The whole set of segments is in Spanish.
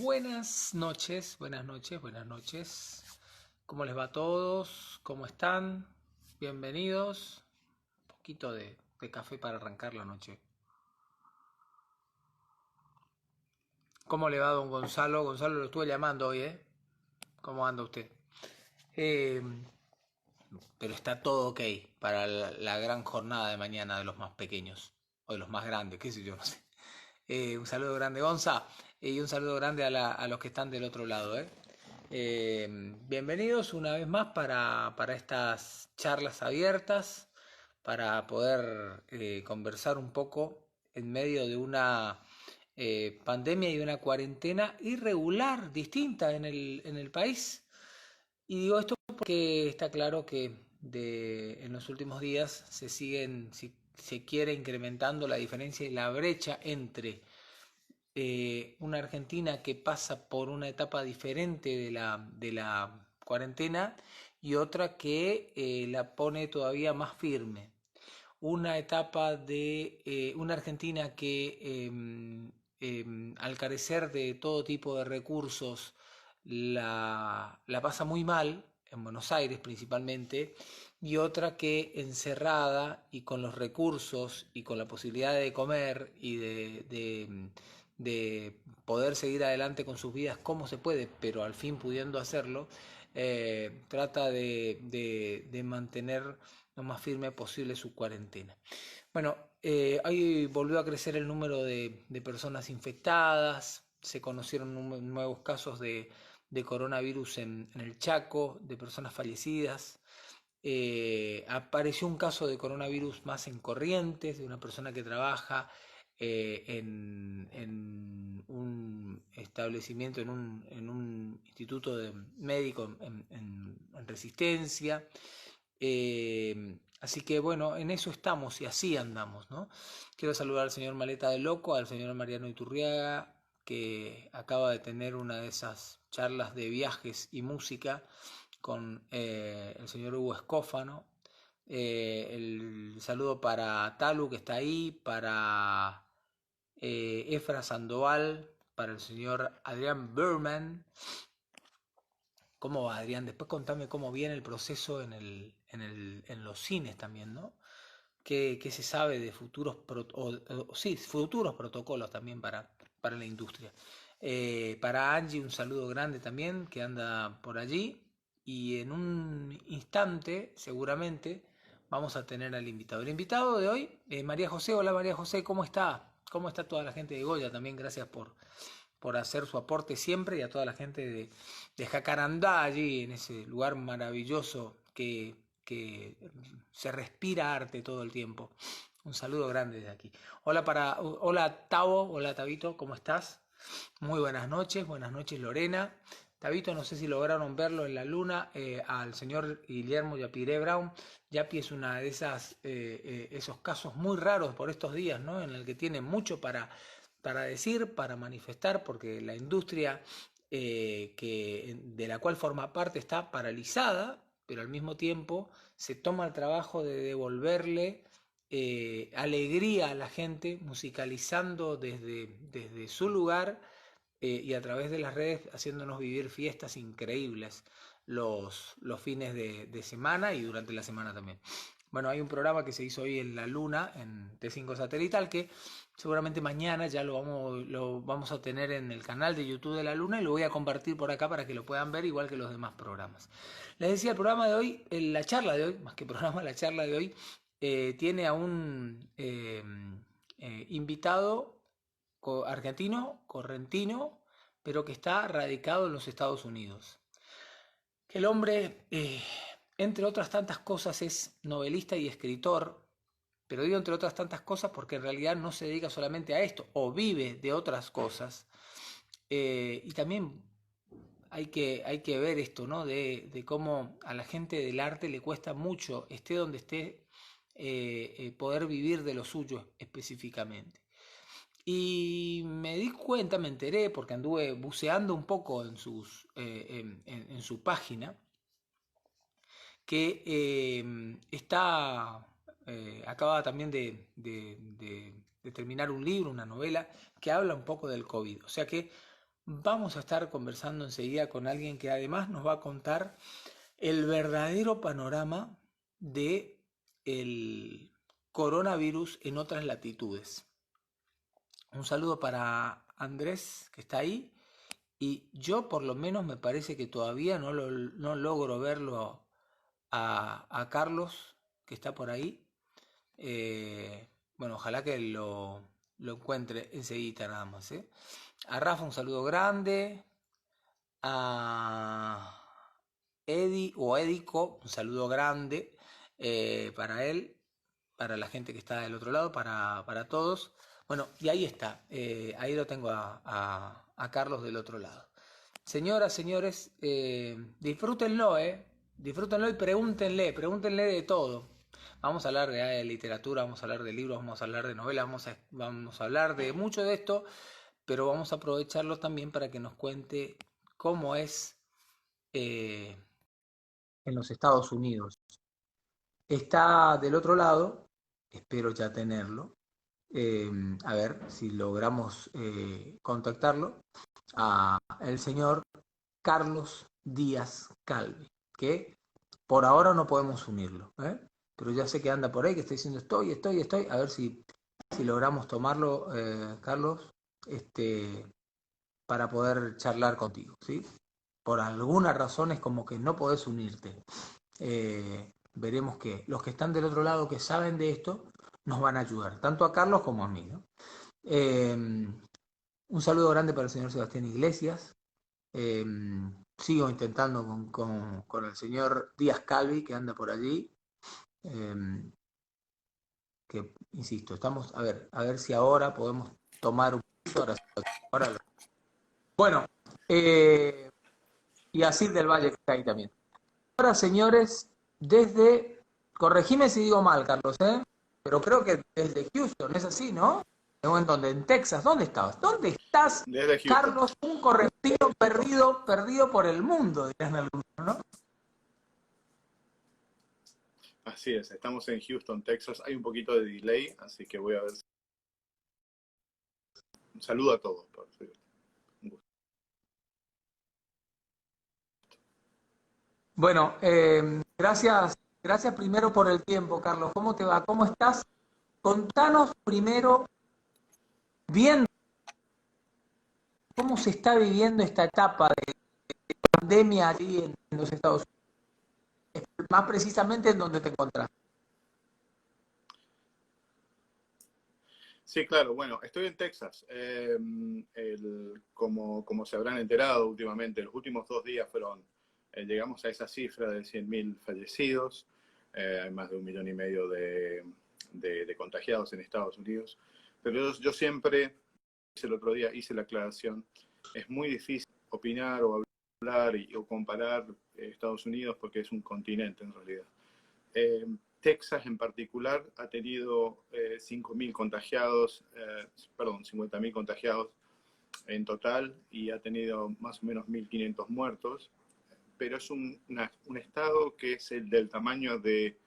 Buenas noches, buenas noches, buenas noches. ¿Cómo les va a todos? ¿Cómo están? Bienvenidos. Un poquito de café para arrancar la noche. ¿Cómo le va, don Gonzalo? Gonzalo, lo estuve llamando hoy, ¿eh? ¿Cómo anda usted? Eh, pero está todo ok para la gran jornada de mañana de los más pequeños. O de los más grandes, qué sé yo, no sé. Un saludo grande, Gonza, y un saludo grande a los que están del otro lado, ¿eh? Bienvenidos una vez más para estas charlas abiertas, para poder conversar un poco en medio de una pandemia y de una cuarentena irregular, distinta en el país. Y digo esto porque está claro que en los últimos días se quiere incrementando la diferencia y la brecha entre una Argentina que pasa por una etapa diferente de la cuarentena y otra que la pone todavía más firme. Una etapa de una Argentina que al carecer de todo tipo de recursos la pasa muy mal, en Buenos Aires principalmente, y otra que encerrada y con los recursos y con la posibilidad de comer y de poder seguir adelante con sus vidas como se puede, pero al fin pudiendo hacerlo, trata de mantener lo más firme posible su cuarentena. Bueno, hoy volvió a crecer el número de personas infectadas, se conocieron nuevos casos de coronavirus en el Chaco, de personas fallecidas. Apareció un caso de coronavirus más en Corrientes, de una persona que trabaja en un establecimiento, en un instituto de médico en Resistencia. Así que bueno, en eso estamos y así andamos, ¿no? Quiero saludar al señor Maleta de Loco, al señor Mariano Iturriaga, que acaba de tener una de esas charlas de viajes y música con el señor Hugo Escófano. El saludo para Talu, que está ahí, para Efra Sandoval, para el señor Adrián Berman. ¿Cómo va, Adrián? Después contame cómo viene el proceso en los cines también, ¿no? ¿Qué se sabe de sí, futuros protocolos también para la industria? Para Angie un saludo grande también, que anda por allí. Y en un instante, seguramente, vamos a tener al invitado. El invitado de hoy, María José. Hola María José, ¿cómo está? ¿Cómo está toda la gente de Goya? También gracias por hacer su aporte siempre y a toda la gente de Jacarandá allí, en ese lugar maravilloso que se respira arte todo el tiempo. Un saludo grande desde aquí. Hola Tavo, hola Tabito, ¿cómo estás? Muy buenas noches Lorena. Tabito, no sé si lograron verlo en la luna, al señor Guillermo Yapiré Brown. Yapi es una de esos casos muy raros por estos días, ¿no? En el que tiene mucho para decir, para manifestar, porque la industria de la cual forma parte está paralizada, pero al mismo tiempo se toma el trabajo de devolverle alegría a la gente, musicalizando desde su lugar y a través de las redes, haciéndonos vivir fiestas increíbles los fines de semana y durante la semana también. Bueno, hay un programa que se hizo hoy en la Luna, en T5 Satelital, que seguramente mañana ya lo vamos a tener en el canal de YouTube de la Luna y lo voy a compartir por acá para que lo puedan ver igual que los demás programas. Les decía, el programa de hoy, la charla de hoy, más que programa, la charla de hoy, tiene a un invitado argentino, correntino, pero que está radicado en los Estados Unidos. Que el hombre, entre otras tantas cosas, es novelista y escritor, pero digo entre otras tantas cosas porque en realidad no se dedica solamente a esto, o vive de otras cosas. Y también hay que ver esto, ¿no? De cómo a la gente del arte le cuesta mucho, esté donde esté, poder vivir de lo suyo específicamente. Y me di cuenta, me enteré, porque anduve buceando un poco en su página, que acaba también de terminar un libro, una novela, que habla un poco del COVID. O sea que vamos a estar conversando enseguida con alguien que además nos va a contar el verdadero panorama de el coronavirus en otras latitudes. Un saludo para Andrés, que está ahí, y yo por lo menos me parece que todavía no logro verlo a Carlos, que está por ahí. Bueno, ojalá que lo encuentre enseguida nada más. A Rafa un saludo grande. A Eddie o Edico un saludo grande para él, para la gente que está del otro lado, para todos. Bueno, y ahí está. Ahí lo tengo a Carlos del otro lado. Señoras, señores, disfrútenlo, disfrútenlo y pregúntenle de todo. Vamos a hablar de literatura, vamos a hablar de libros, vamos a hablar de novelas, vamos a hablar de mucho de esto, pero vamos a aprovecharlo también para que nos cuente cómo es en los Estados Unidos. Está del otro lado, espero ya tenerlo, a ver si logramos contactarlo, a el señor Carlos Díaz Calvi, que por ahora no podemos unirlo, pero ya sé que anda por ahí, que está diciendo estoy, a ver si logramos tomarlo, Carlos, para poder charlar contigo, ¿sí? Por alguna razón es como que no podés unirte. Veremos que los que están del otro lado que saben de esto nos van a ayudar, tanto a Carlos como a mí, ¿no? Un saludo grande para el señor Sebastián Iglesias. Sigo intentando con el señor Díaz Calvi, que anda por allí. Que, insisto, estamos, a ver si ahora podemos tomar un poquito. Ahora bueno, y Asir del Valle que está ahí también. Ahora, señores, desde, corregime si digo mal, Carlos, pero creo que desde Houston, es así, ¿no? ¿En dónde? ¿En Texas? ¿Dónde estabas? ¿Dónde estás, Desde Houston. Carlos? Un correntino perdido por el mundo, dirán algunos, ¿no? Así es, estamos en Houston, Texas. Hay un poquito de delay, así que voy a ver. Un saludo a todos. Un gusto. Bueno, gracias primero por el tiempo, Carlos. ¿Cómo te va? ¿Cómo estás? Contanos primero bien cómo se está viviendo esta etapa de pandemia allí en los Estados Unidos, más precisamente en donde te encontrás. Sí, claro, bueno, estoy en Texas. Como se habrán enterado últimamente, los últimos 2 días llegamos a esa cifra de 100.000 fallecidos, hay más de 1,5 millones de contagiados en Estados Unidos. Pero yo siempre, el otro día hice la aclaración, es muy difícil opinar o hablar o comparar Estados Unidos porque es un continente en realidad. Texas en particular ha tenido 5.000 contagiados, 50.000 contagiados en total y ha tenido más o menos 1.500 muertos, pero es un estado que es el del tamaño de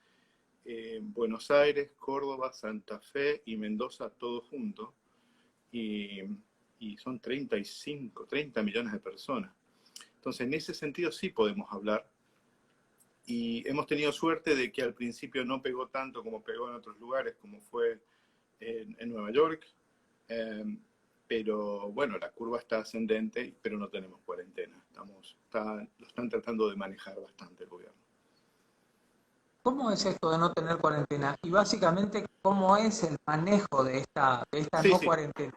Buenos Aires, Córdoba, Santa Fe y Mendoza, todos juntos, y son 30 millones de personas. Entonces, en ese sentido sí podemos hablar. Y hemos tenido suerte de que al principio no pegó tanto como pegó en otros lugares, como fue en Nueva York. Pero bueno, la curva está ascendente, pero no tenemos cuarentena. Lo están tratando de manejar bastante el gobierno. ¿Cómo es esto de no tener cuarentena? Y básicamente, ¿cómo es el manejo de esta Sí, no sí, cuarentena?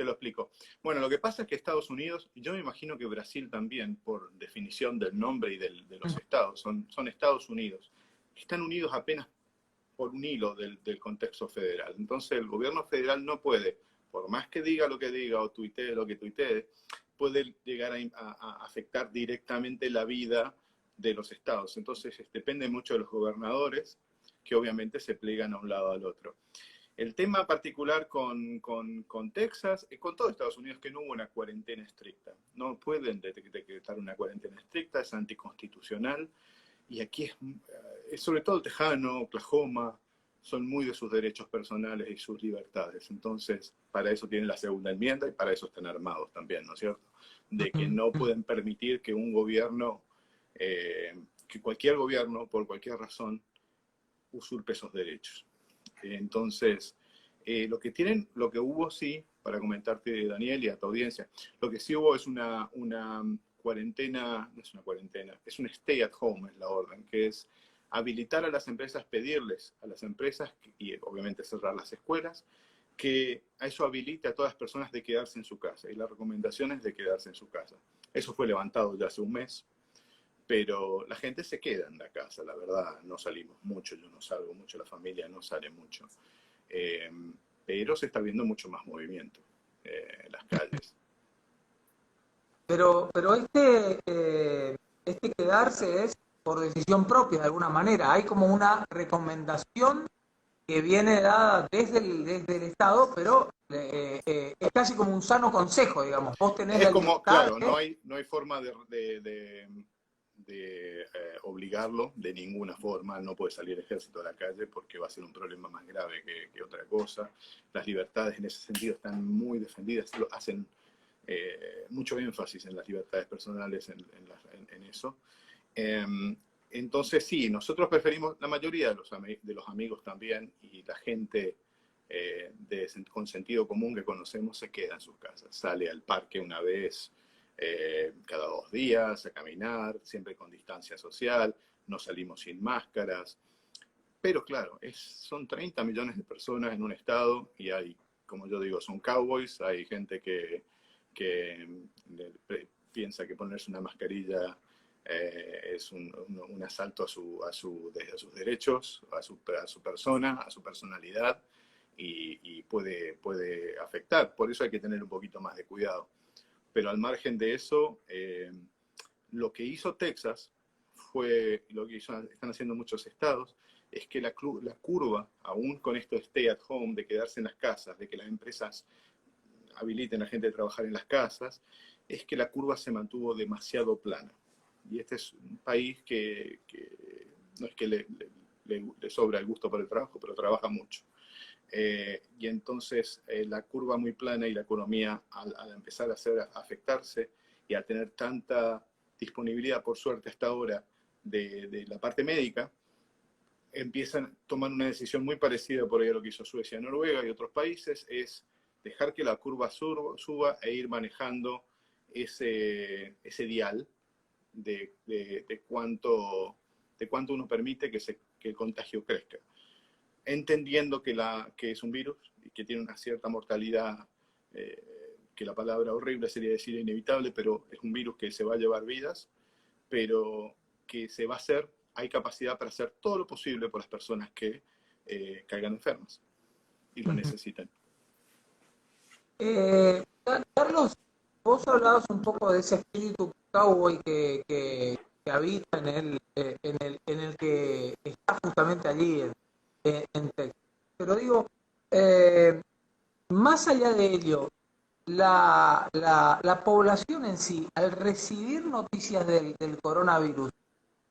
te lo explico. Bueno, lo que pasa es que Estados Unidos, y yo me imagino que Brasil también, por definición del nombre y de los estados, son Estados Unidos. Están unidos apenas por un hilo del contexto federal. Entonces el gobierno federal no puede, por más que diga lo que diga o tuitee lo que tuitee, puede llegar a afectar directamente la vida de los estados. Entonces depende mucho de los gobernadores, que obviamente se plegan a un lado al otro. El tema particular con Texas, con todo Estados Unidos, que no hubo una cuarentena estricta. No pueden decretar una cuarentena estricta, es anticonstitucional. Y aquí es sobre todo Tejano, Oklahoma, son muy de sus derechos personales y sus libertades. Entonces, para eso tienen la segunda enmienda y para eso están armados también, ¿no es cierto? De que no pueden permitir que un gobierno, que cualquier gobierno, por cualquier razón, usurpe esos derechos. Entonces, lo que hubo sí, para comentarte, Daniel, y a tu audiencia, lo que sí hubo es una cuarentena, no es una cuarentena, es un stay at home, es la orden, que es habilitar a las empresas, pedirles a las empresas, y obviamente cerrar las escuelas, que a eso habilite a todas las personas de quedarse en su casa. Y la recomendación es de quedarse en su casa. Eso fue levantado ya hace un mes, pero la gente se queda en la casa, la verdad. No salimos mucho, yo no salgo mucho, la familia no sale mucho. Eh, pero se está viendo mucho más movimiento en las calles. Pero este quedarse es por decisión propia, de alguna manera. Hay como una recomendación que viene dada desde el Estado, pero es casi como un sano consejo, digamos. Vos tenés Es la como, libertad claro, de... no hay forma obligarlo de ninguna forma. No puede salir el ejército a la calle porque va a ser un problema más grave que otra cosa. Las libertades en ese sentido están muy defendidas, hacen mucho énfasis en las libertades personales en eso. Entonces sí, nosotros preferimos, la mayoría de los amigos también y la gente con sentido común que conocemos se queda en sus casas, sale al parque una vez cada 2 días a caminar, siempre con distancia social, no salimos sin máscaras, pero claro, son 30 millones de personas en un estado y hay, como yo digo, son cowboys, hay gente que piensa que ponerse una mascarilla es un asalto a sus derechos, a su persona, a su personalidad y puede afectar. Por eso hay que tener un poquito más de cuidado. Pero al margen de eso, lo que hizo Texas fue, lo que están haciendo muchos estados, es que la curva, aún con esto de stay at home, de quedarse en las casas, de que las empresas habiliten a la gente a trabajar en las casas, es que la curva se mantuvo demasiado plana. Y este es un país que no es que le sobra el gusto por el trabajo, pero trabaja mucho. Y entonces la curva muy plana y la economía al empezar a afectarse y a tener tanta disponibilidad, por suerte hasta ahora, de la parte médica, empiezan a tomar una decisión muy parecida por ahí a lo que hizo Suecia, Noruega y otros países, es dejar que la curva suba e ir manejando ese dial de cuánto uno permite que el contagio crezca. Entendiendo que es un virus y que tiene una cierta mortalidad, que la palabra horrible sería decir inevitable, pero es un virus que se va a llevar vidas, pero que se va a hacer, hay capacidad para hacer todo lo posible por las personas que caigan enfermas y lo necesitan. Carlos, vos hablabas un poco de ese espíritu cowboy que habita en el que está justamente allí en Texas. Pero digo, eh, más allá de ello, la población en sí, al recibir noticias del coronavirus,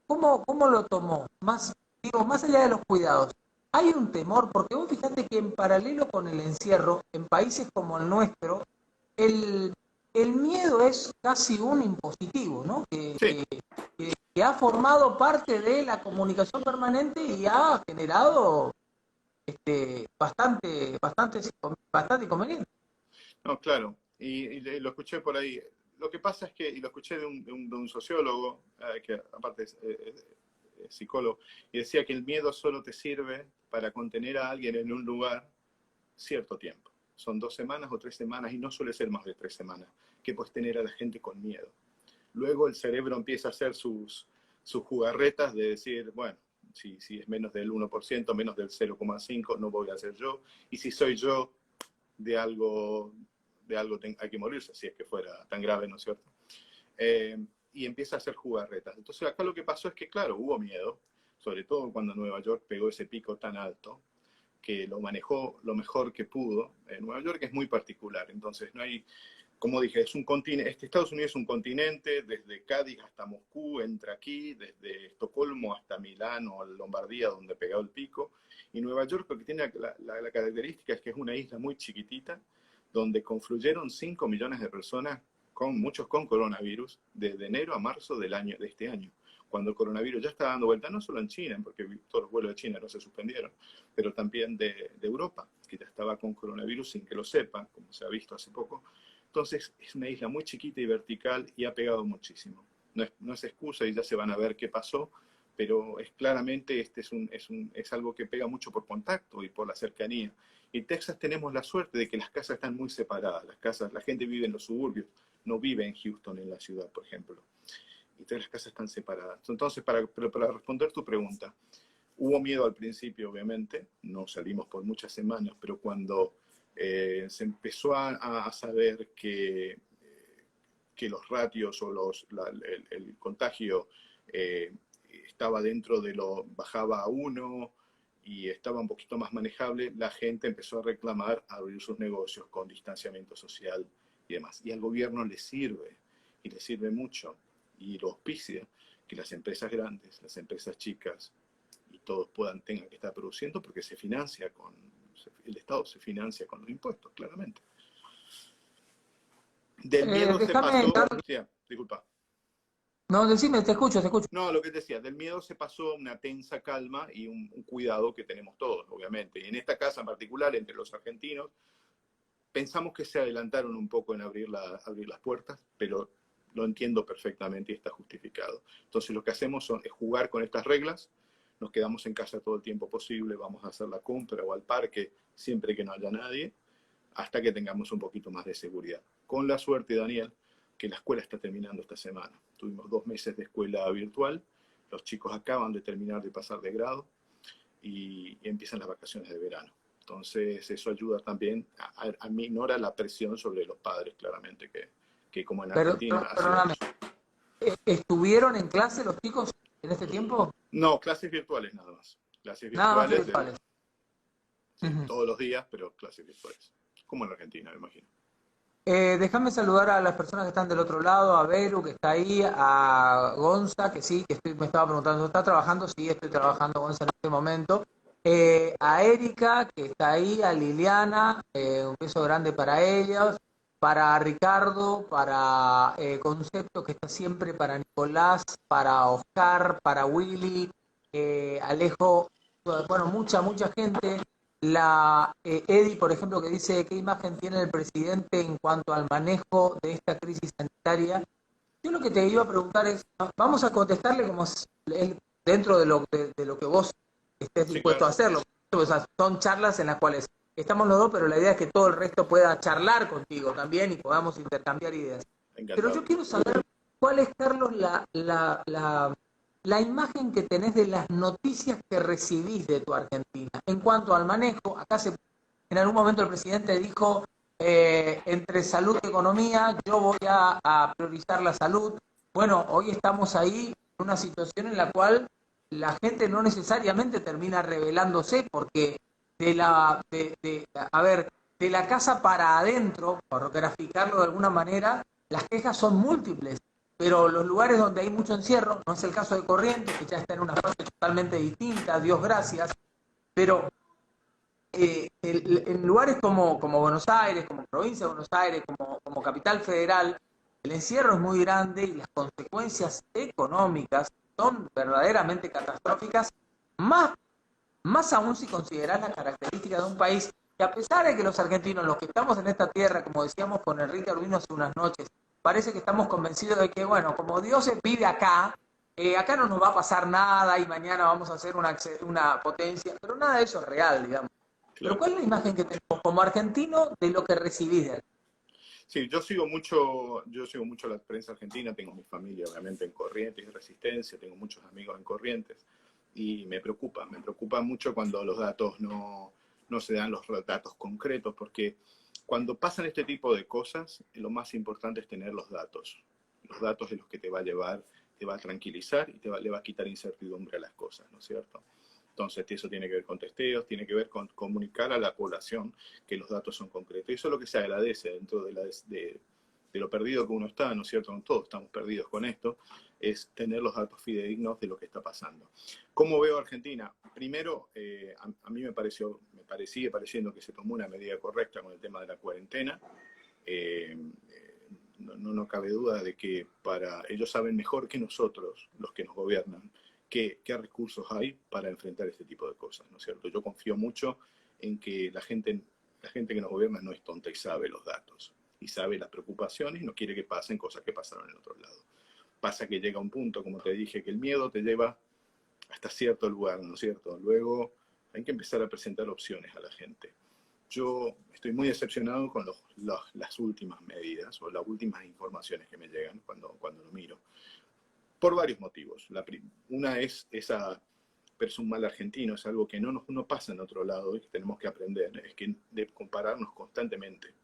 ¿cómo lo tomó? Digo, más allá de los cuidados, hay un temor, porque vos fíjate que en paralelo con el encierro, en países como el nuestro, el, el miedo es casi un impositivo, ¿no? Sí, Que ha formado parte de la comunicación permanente y ha generado bastante inconveniente. no, claro. Y lo escuché por ahí. Lo que pasa es que, y lo escuché de un sociólogo, que aparte es psicólogo, y decía que el miedo solo te sirve para contener a alguien en un lugar cierto tiempo. Son 2 semanas o 3 semanas, y no suele ser más de 3 semanas, que puedes tener a la gente con miedo. Luego el cerebro empieza a hacer sus jugarretas de decir, bueno, si es menos del 1%, menos del 0,5%, no voy a ser yo. Y si soy yo, de algo hay que morirse, si es que fuera tan grave, ¿no es cierto? Y empieza a hacer jugarretas. Entonces acá lo que pasó es que, claro, hubo miedo, sobre todo cuando Nueva York pegó ese pico tan alto, que lo manejó lo mejor que pudo. Nueva York es muy particular, entonces no hay como dije, es un continente, Estados Unidos es un continente, desde Cádiz hasta Moscú, entra aquí, desde Estocolmo hasta Milán o Lombardía, donde pegado el pico, y Nueva York lo que tiene la característica es que es una isla muy chiquitita, donde confluyeron 5 millones de personas, muchos con coronavirus, desde enero a marzo de este año, cuando el coronavirus ya está dando vuelta, no solo en China, porque todos los vuelos de China no se suspendieron, pero también de Europa, que ya estaba con coronavirus sin que lo sepan, como se ha visto hace poco. Entonces es una isla muy chiquita y vertical y ha pegado muchísimo. No es excusa y ya se van a ver qué pasó, pero claramente es algo que pega mucho por contacto y por la cercanía. En Texas tenemos la suerte de que las casas están muy separadas. La gente vive en los suburbios, no vive en Houston, en la ciudad, por ejemplo. Y todas las casas están separadas. Entonces, para responder tu pregunta, hubo miedo al principio, obviamente, no salimos por muchas semanas, pero cuando se empezó a saber que los ratios o el contagio estaba dentro de bajaba a 1 y estaba un poquito más manejable, la gente empezó a reclamar abrir sus negocios con distanciamiento social y demás. Y al gobierno le sirve, y le sirve mucho, y lo auspicia, que las empresas grandes, las empresas chicas, y todos tengan que estar produciendo porque el Estado se financia con los impuestos, claramente. Del miedo se pasó, sí, disculpa. No, decime, te escucho, te escucho. No, lo que te decía, del miedo se pasó a una tensa calma y un cuidado que tenemos todos, obviamente. Y en esta casa en particular, entre los argentinos, pensamos que se adelantaron un poco en abrir las puertas, pero lo entiendo perfectamente y está justificado. Entonces lo que hacemos es jugar con estas reglas, nos quedamos en casa todo el tiempo posible, vamos a hacer la compra o al parque siempre que no haya nadie, hasta que tengamos un poquito más de seguridad. Con la suerte, Daniel, que la escuela está terminando esta semana. Tuvimos 2 meses de escuela virtual, los chicos acaban de terminar de pasar de grado y empiezan las vacaciones de verano. Entonces eso ayuda también a minorar la presión sobre los padres, claramente, que como en Argentina... Perdóname, ¿estuvieron en clase los chicos en este tiempo? No, clases virtuales nada más. Clases Nada más virtuales, virtuales. sí, todos los días, pero clases virtuales. Como en Argentina, me imagino. Déjame saludar a las personas que están del otro lado, a Beru, que está ahí, a Gonza, que sí, me estaba preguntando, ¿está trabajando? Sí, estoy trabajando, Gonza, en este momento. A Erika, que está ahí, a Liliana, un beso grande para ellos, para Ricardo, para Concepto, que está siempre, para Nicolás, para Oscar, para Willy, Alejo, bueno, mucha gente. Eddie, por ejemplo, que dice qué imagen tiene el presidente en cuanto al manejo de esta crisis sanitaria. Yo lo que te iba a preguntar es, vamos a contestarle como dentro de lo que vos estés dispuesto a hacerlo. O sea, son charlas en las cuales estamos los dos, pero la idea es que todo el resto pueda charlar contigo también y podamos intercambiar ideas. Encantado. Pero yo quiero saber cuál es, Carlos, la imagen que tenés de las noticias que recibís de tu Argentina. En cuanto al manejo, en algún momento el presidente dijo, entre salud y economía, yo voy a priorizar la salud. Bueno, hoy estamos ahí en una situación en la cual la gente no necesariamente termina rebelándose porque de la casa para adentro, por graficarlo de alguna manera, las quejas son múltiples. Pero los lugares donde hay mucho encierro, no es el caso de Corrientes, que ya está en una fase totalmente distinta, Dios gracias, pero en lugares como Buenos Aires, como provincia de Buenos Aires, como capital federal, el encierro es muy grande y las consecuencias económicas son verdaderamente catastróficas, más aún si considerás las características de un país que, a pesar de que los argentinos, los que estamos en esta tierra, como decíamos con Enrique Urbino hace unas noches, parece que estamos convencidos de que, bueno, como Dios vive acá, acá no nos va a pasar nada y mañana vamos a hacer una potencia, pero nada de eso es real, digamos. Claro. Pero ¿cuál es la imagen que tenemos como argentino de lo que recibís de él? Sí, yo sigo mucho la prensa argentina, tengo mi familia obviamente en Corrientes y Resistencia, tengo muchos amigos en Corrientes y me preocupa mucho cuando los datos no se dan los datos concretos, porque cuando pasan este tipo de cosas, lo más importante es tener los datos. Los datos es los que te va a llevar, te va a tranquilizar y le va a quitar incertidumbre a las cosas, ¿no es cierto? Entonces, eso tiene que ver con testeos, tiene que ver con comunicar a la población que los datos son concretos. Y eso es lo que se agradece dentro de de lo perdido que uno está, ¿no es cierto? Todos estamos perdidos con esto, es tener los datos fidedignos de lo que está pasando. ¿Cómo veo a Argentina? Primero, a mí sigue pareciendo que se tomó una medida correcta con el tema de la cuarentena. No cabe duda de que ellos saben mejor que nosotros, los que nos gobiernan, qué recursos hay para enfrentar este tipo de cosas, ¿no es cierto? Yo confío mucho en que la gente que nos gobierna no es tonta y sabe los datos, y sabe las preocupaciones y no quiere que pasen cosas que pasaron en otro lado. Pasa que llega un punto, como te dije, que el miedo te lleva hasta cierto lugar, ¿no es cierto? Luego hay que empezar a presentar opciones a la gente. Yo estoy muy decepcionado con las últimas medidas o las últimas informaciones que me llegan cuando lo miro, por varios motivos. Una es esa, pero es un mal argentino, es algo que no pasa en otro lado y que tenemos que aprender, es que de compararnos constantemente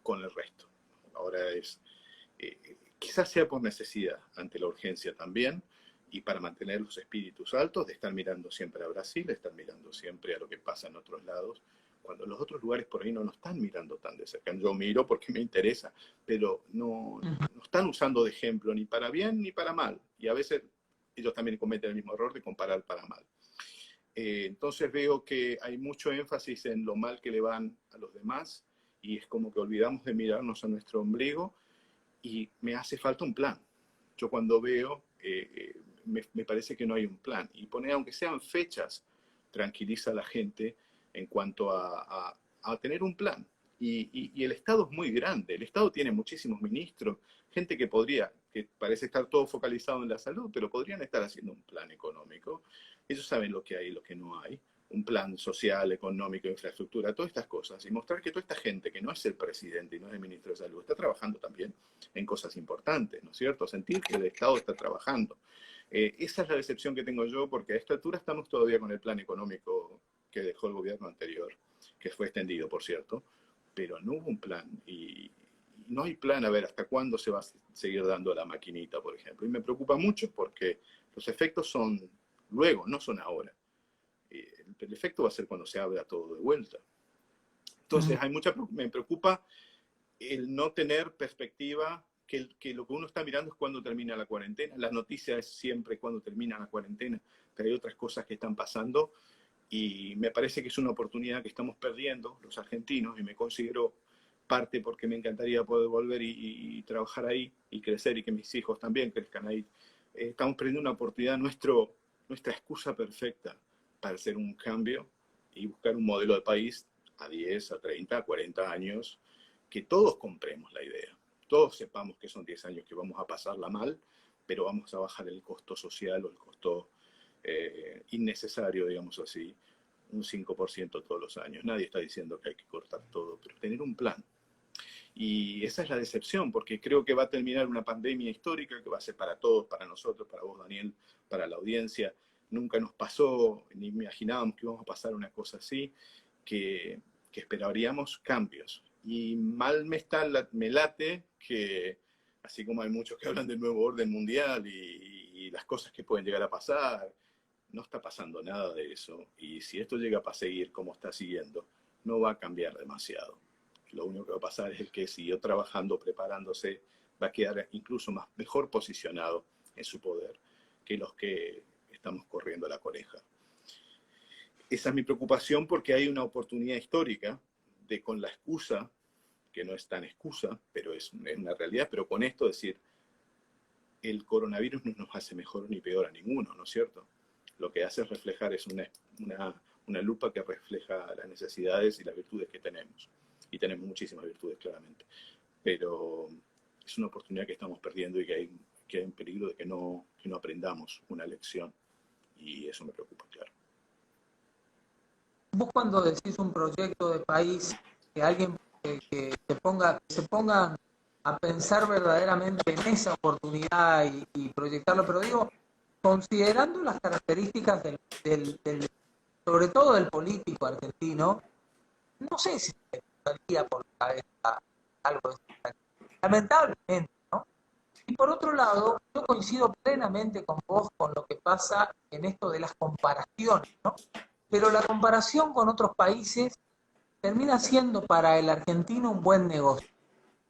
con el resto. Ahora quizás sea por necesidad ante la urgencia también, y para mantener los espíritus altos, de estar mirando siempre a Brasil, de estar mirando siempre a lo que pasa en otros lados, cuando los otros lugares por ahí no nos están mirando tan de cerca. Yo miro porque me interesa, pero no están usando de ejemplo ni para bien ni para mal. Y a veces ellos también cometen el mismo error de comparar para mal. Entonces veo que hay mucho énfasis en lo mal que le van a los demás y es como que olvidamos de mirarnos a nuestro ombligo y me hace falta un plan. Yo cuando veo, me parece que no hay un plan. Y poner, aunque sean fechas, tranquiliza a la gente en cuanto a tener un plan. Y el Estado es muy grande, el Estado tiene muchísimos ministros, gente que parece estar todo focalizado en la salud, pero podrían estar haciendo un plan económico. Ellos saben lo que hay y lo que no hay. Un plan social, económico, infraestructura, todas estas cosas. Y mostrar que toda esta gente, que no es el presidente y no es el ministro de Salud, está trabajando también en cosas importantes, ¿no es cierto? Sentir que el Estado está trabajando. Esa es la decepción que tengo yo, porque a esta altura estamos todavía con el plan económico que dejó el gobierno anterior, que fue extendido, por cierto, pero no hubo un plan y no hay plan a ver hasta cuándo se va a seguir dando la maquinita, por ejemplo. Y me preocupa mucho porque los efectos son luego, no son ahora. El efecto va a ser cuando se abra todo de vuelta. Entonces, me preocupa el no tener perspectiva, que lo que uno está mirando es cuándo termina la cuarentena. La noticia es siempre cuándo termina la cuarentena, pero hay otras cosas que están pasando y me parece que es una oportunidad que estamos perdiendo los argentinos y me considero parte porque me encantaría poder volver y trabajar ahí y crecer y que mis hijos también crezcan ahí. Estamos perdiendo una oportunidad, nuestra excusa perfecta para hacer un cambio y buscar un modelo de país a 10, a 30, a 40 años, que todos compremos la idea. Todos sepamos que son 10 años que vamos a pasarla mal, pero vamos a bajar el costo social o el costo innecesario, digamos así, un 5% todos los años. Nadie está diciendo que hay que cortar todo, pero tener un plan. Y esa es la decepción, porque creo que va a terminar una pandemia histórica que va a ser para todos, para nosotros, para vos, Daniel, para la audiencia. Nunca nos pasó, ni imaginábamos que íbamos a pasar una cosa así, que esperaríamos cambios. Y mal me late que, así como hay muchos que hablan del nuevo orden mundial y las cosas que pueden llegar a pasar, no está pasando nada de eso. Y si esto llega a seguir como está siguiendo, no va a cambiar demasiado. Lo único que va a pasar es que siguió trabajando, preparándose, va a quedar incluso mejor posicionado en su poder que los que estamos corriendo la coneja. Esa es mi preocupación porque hay una oportunidad histórica de, con la excusa, que no es tan excusa, pero es una realidad, pero con esto decir, el coronavirus no nos hace mejor ni peor a ninguno, ¿no es cierto? Lo que hace reflejar es una lupa que refleja las necesidades y las virtudes que tenemos. Y tenemos muchísimas virtudes, claramente. Pero es una oportunidad que estamos perdiendo y que hay un peligro de que no aprendamos una lección. Y eso me preocupa, claro. Vos cuando decís un proyecto de país, que alguien que se ponga a pensar verdaderamente en esa oportunidad y proyectarlo, pero digo, considerando las características sobre todo del político argentino, no sé si se pasaría por la cabeza algo de eso. Lamentablemente, ¿no? Y por otro lado, yo coincido plenamente con vos con lo que pasa en esto de las comparaciones, ¿no? Pero la comparación con otros países termina siendo para el argentino un buen negocio.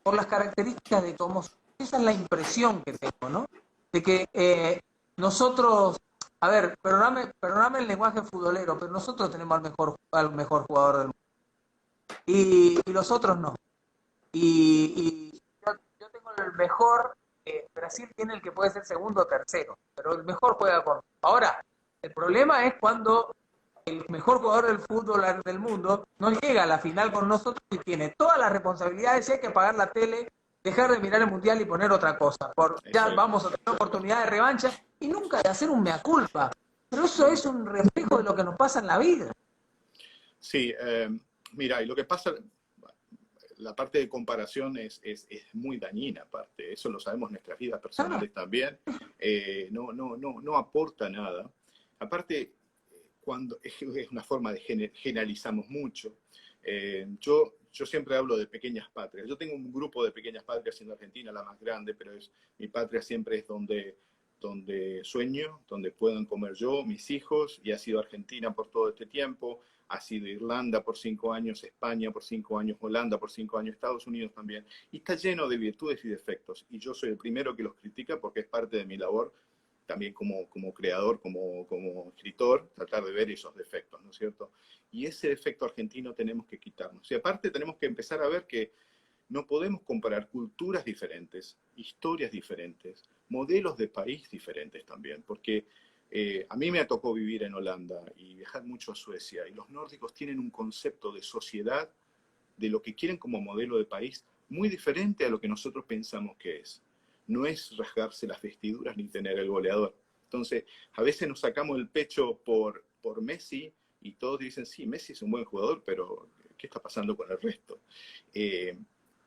por las características de cómo son. Esa es la impresión que tengo, ¿no? De que nosotros, a ver, perdóname el lenguaje futbolero, pero nosotros tenemos al mejor jugador del mundo. Y los otros no. Y yo tengo el mejor, Brasil tiene el que puede ser segundo o tercero, pero el mejor juega con. Ahora, el problema es cuando el mejor jugador del fútbol del mundo no llega a la final con nosotros y tiene todas las responsabilidades y hay que apagar la tele, dejar de mirar el mundial y poner otra cosa. Ya Eso es. vamos a tener oportunidad de revancha y nunca de hacer un mea culpa. Pero eso es un reflejo de lo que nos pasa en la vida. Sí, mira, y lo que pasa, la parte de comparación es muy dañina, aparte, eso lo sabemos en nuestras vidas personales también, no aporta nada. Aparte, cuando es una forma de generalizamos mucho. Yo siempre hablo de pequeñas patrias. Yo tengo un grupo de pequeñas patrias en Argentina, la más grande, pero mi patria siempre es donde sueño, donde puedan comer yo, mis hijos, y ha sido Argentina por todo este tiempo, ha sido Irlanda por 5 años, España por 5 años, Holanda por 5 años, Estados Unidos también, y está lleno de virtudes y defectos, y yo soy el primero que los critica porque es parte de mi labor también como creador, como escritor, tratar de ver esos defectos, ¿no es cierto? Y ese defecto argentino tenemos que quitarnos. Y aparte tenemos que empezar a ver que no podemos comparar culturas diferentes, historias diferentes, modelos de país diferentes también, porque a mí me tocó vivir en Holanda y viajar mucho a Suecia, y los nórdicos tienen un concepto de sociedad, de lo que quieren como modelo de país, muy diferente a lo que nosotros pensamos que es. No es rasgarse las vestiduras ni tener el goleador. Entonces, a veces nos sacamos el pecho por Messi y todos dicen, sí, Messi es un buen jugador, pero ¿qué está pasando con el resto?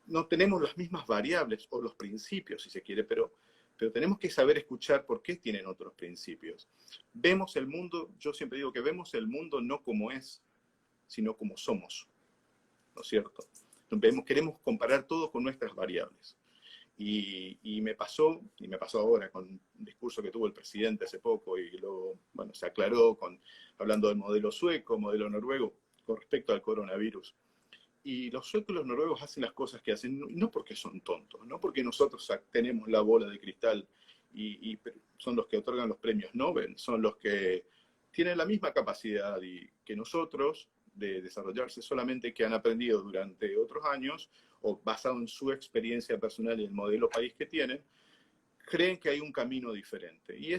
No tenemos las mismas variables o los principios, si se quiere, pero tenemos que saber escuchar por qué tienen otros principios. Vemos el mundo, yo siempre digo que vemos el mundo no como es, sino como somos, ¿no es cierto? Queremos comparar todo con nuestras variables. Y me pasó ahora con un discurso que tuvo el presidente hace poco y luego, bueno, se aclaró hablando del modelo sueco, modelo noruego, con respecto al coronavirus. Y los suecos y los noruegos hacen las cosas que hacen, no porque son tontos, no porque nosotros tenemos la bola de cristal y son los que otorgan los premios Nobel, son los que tienen la misma capacidad que nosotros de desarrollarse, solamente que han aprendido durante otros años o basado en su experiencia personal y el modelo país que tienen, creen que hay un camino diferente. Y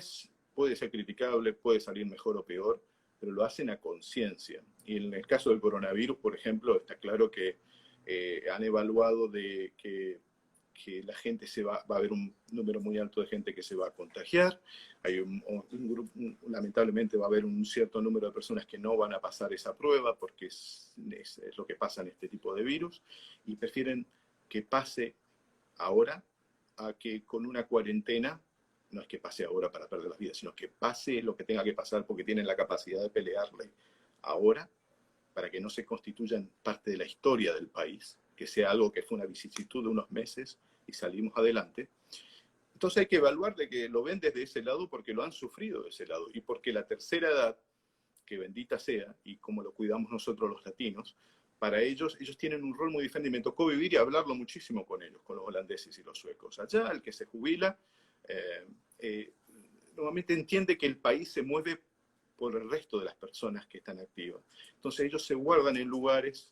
puede ser criticable, puede salir mejor o peor, pero lo hacen a conciencia. Y en el caso del coronavirus, por ejemplo, está claro que han evaluado de que la gente va a haber un número muy alto de gente que se va a contagiar, hay un grupo, lamentablemente va a haber un cierto número de personas que no van a pasar esa prueba porque es lo que pasa en este tipo de virus, y prefieren que pase ahora a que con una cuarentena, no es que pase ahora para perder las vidas, sino que pase lo que tenga que pasar porque tienen la capacidad de pelearle ahora para que no se constituyan parte de la historia del país, que sea algo que fue una vicisitud de unos meses y salimos adelante. Entonces hay que evaluar de que lo ven desde ese lado porque lo han sufrido de ese lado y porque la tercera edad, que bendita sea, y como lo cuidamos nosotros los latinos, para ellos tienen un rol muy diferente y me tocó vivir y hablarlo muchísimo con ellos, con los holandeses y los suecos. Allá el que se jubila normalmente entiende que el país se mueve por el resto de las personas que están activas. Entonces ellos se guardan en lugares,